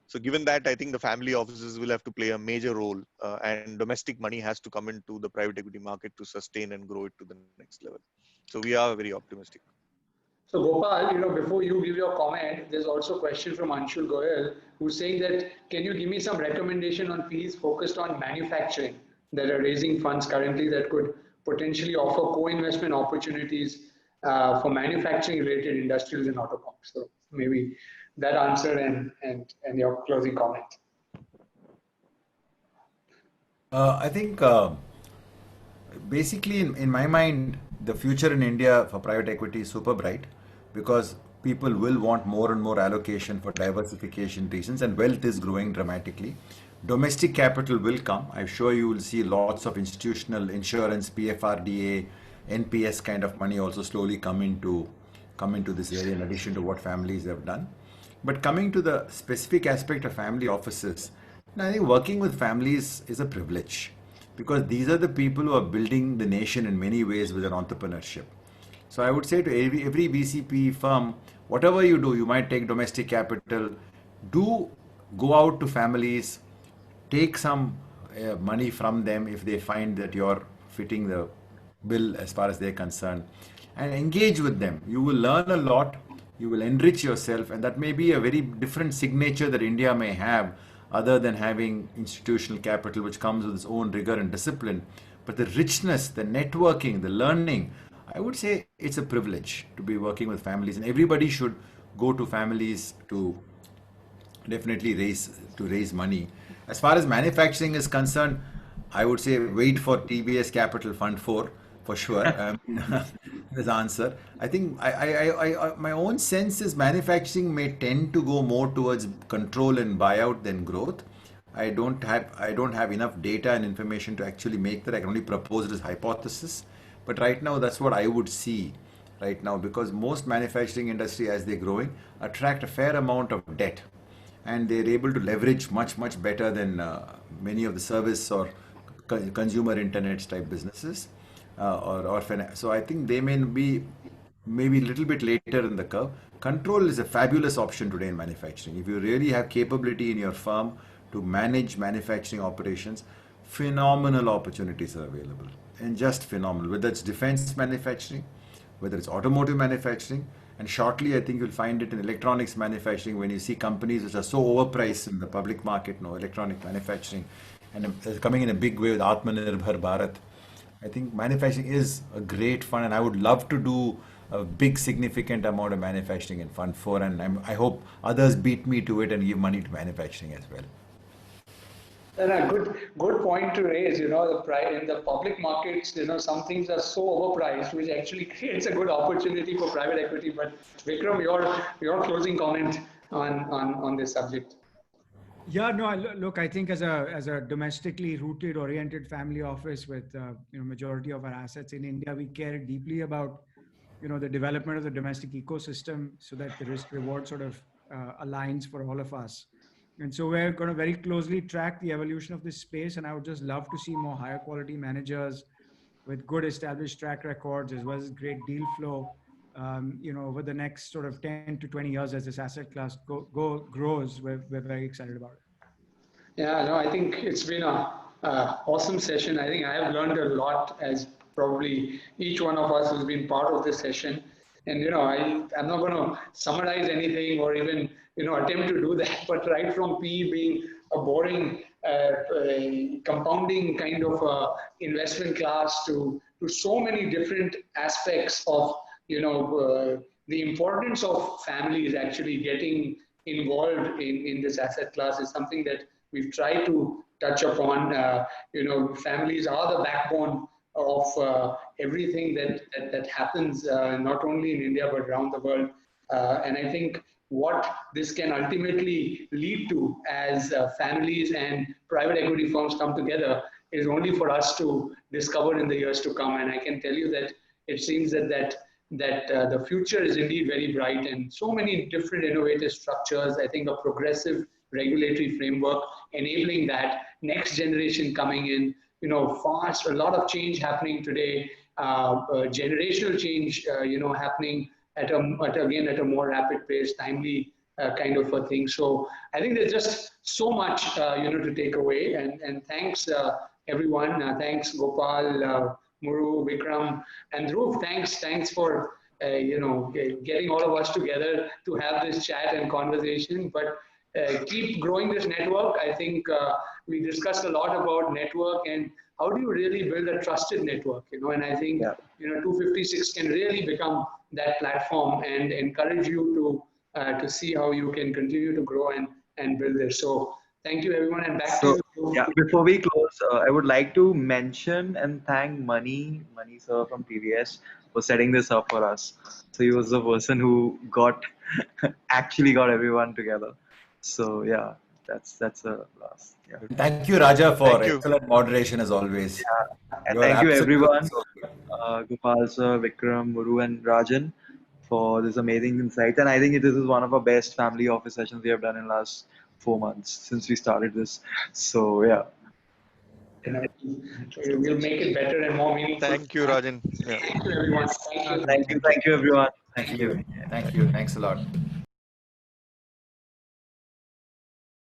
So given that, I think the family offices will have to play a major role, and domestic money has to come into the private equity market to sustain and grow it to the next level. So we are very optimistic. So Gopal, before you give your comment, there's also a question from Anshul Goyal who's saying that can you give me some recommendation on PEs focused on manufacturing that are raising funds currently that could potentially offer co-investment opportunities for manufacturing related industrials and auto parks. So maybe that answer and your closing comment. I think basically, in my mind, the future in India for private equity is super bright because people will want more and more allocation for diversification reasons, and wealth is growing dramatically. Domestic capital will come. I'm sure you will see lots of institutional insurance, PFRDA, NPS kind of money also slowly come into this area in addition to what families have done. But coming to the specific aspect of family offices, I think working with families is a privilege because these are the people who are building the nation in many ways with their entrepreneurship. So I would say to every VCP firm, whatever you do, you might take domestic capital, do go out to families, take some money from them if they find that you're fitting the bill as far as they're concerned, and engage with them. You will learn a lot, you will enrich yourself, and that may be a very different signature that India may have other than having institutional capital which comes with its own rigor and discipline. But the richness, the networking, the learning, I would say it's a privilege to be working with families, and everybody should go to families to definitely raise money. As far as manufacturing is concerned, I would say wait for TBS Capital Fund 4 for sure. This answer. I think my own sense is manufacturing may tend to go more towards control and buyout than growth. I don't have enough data and information to actually make that. I can only propose it as hypothesis. But right now, that's what I would see right now, because most manufacturing industry, as they're growing, attract a fair amount of debt, and they're able to leverage much better than many of the service or consumer internet type businesses or finance. So I think they may be maybe a little bit later in the curve. Control is a fabulous option today in manufacturing. If you really have capability in your firm to manage manufacturing operations, phenomenal opportunities are available, and just phenomenal, whether it's defense manufacturing, whether it's automotive manufacturing, and shortly I think you'll find it in electronics manufacturing when you see companies which are so overpriced in the public market, electronic manufacturing, and coming in a big way with Atmanirbhar Bharat. I think manufacturing is a great fund, and I would love to do a big significant amount of manufacturing in Fund 4, and I hope others beat me to it and give money to manufacturing as well. And a good point to raise. In the public markets, some things are so overpriced, which actually creates a good opportunity for private equity. But Vikram, your closing comment on this subject. Yeah, no, look, I think as a domestically rooted, oriented family office with majority of our assets in India, we care deeply about the development of the domestic ecosystem so that the risk reward sort of aligns for all of us. And so we're going to very closely track the evolution of this space, and I would just love to see more higher quality managers with good established track records as well as great deal flow. Over the next sort of 10 to 20 years as this asset class grows, we're very excited about it. Yeah, no, I think it's been a awesome session. I think I have learned a lot, as probably each one of us who's been part of this session. And I'm not going to summarize anything or even attempt to do that. But right from PE being a boring compounding kind of investment class to so many different aspects of the importance of families actually getting involved in this asset class is something that we've tried to touch upon. Families are the backbone of everything that happens, not only in India, but around the world. And I think what this can ultimately lead to as families and private equity firms come together is only for us to discover in the years to come. And I can tell you that it seems that the future is indeed very bright, and so many different innovative structures. I think a progressive regulatory framework enabling that next generation coming in, fast, a lot of change happening today, generational change, happening at a more rapid pace, timely kind of a thing. So I think there's just so much, to take away. And thanks everyone. Thanks Gopal, Muru, Vikram, and Dhruv. Thanks for getting all of us together to have this chat and conversation. But keep growing this network. I think we discussed a lot about network and how do you really build a trusted network, and I think 256 can really become that platform and encourage you to see how you can continue to grow and build this. So thank you everyone, and back to you. Yeah, before we close, I would like to mention and thank Mani sir from TVS for setting this up for us. So he was the person who actually got everyone together. So yeah, that's a loss. Yeah. Thank you, Raja, for Thank you. excellent moderation as always. Yeah. And You are thank you absolutely everyone, so good. Gopal sir, Vikram, Muru, and Rajan, for this amazing insight. And I think this is one of our best family office sessions we have done in the last 4 months since we started this. So yeah. We'll make it better and more meaningful. Thank you, Rajan. Yeah. Thank you everyone. Thank you. Thank you everyone. Thank you. Thanks a lot.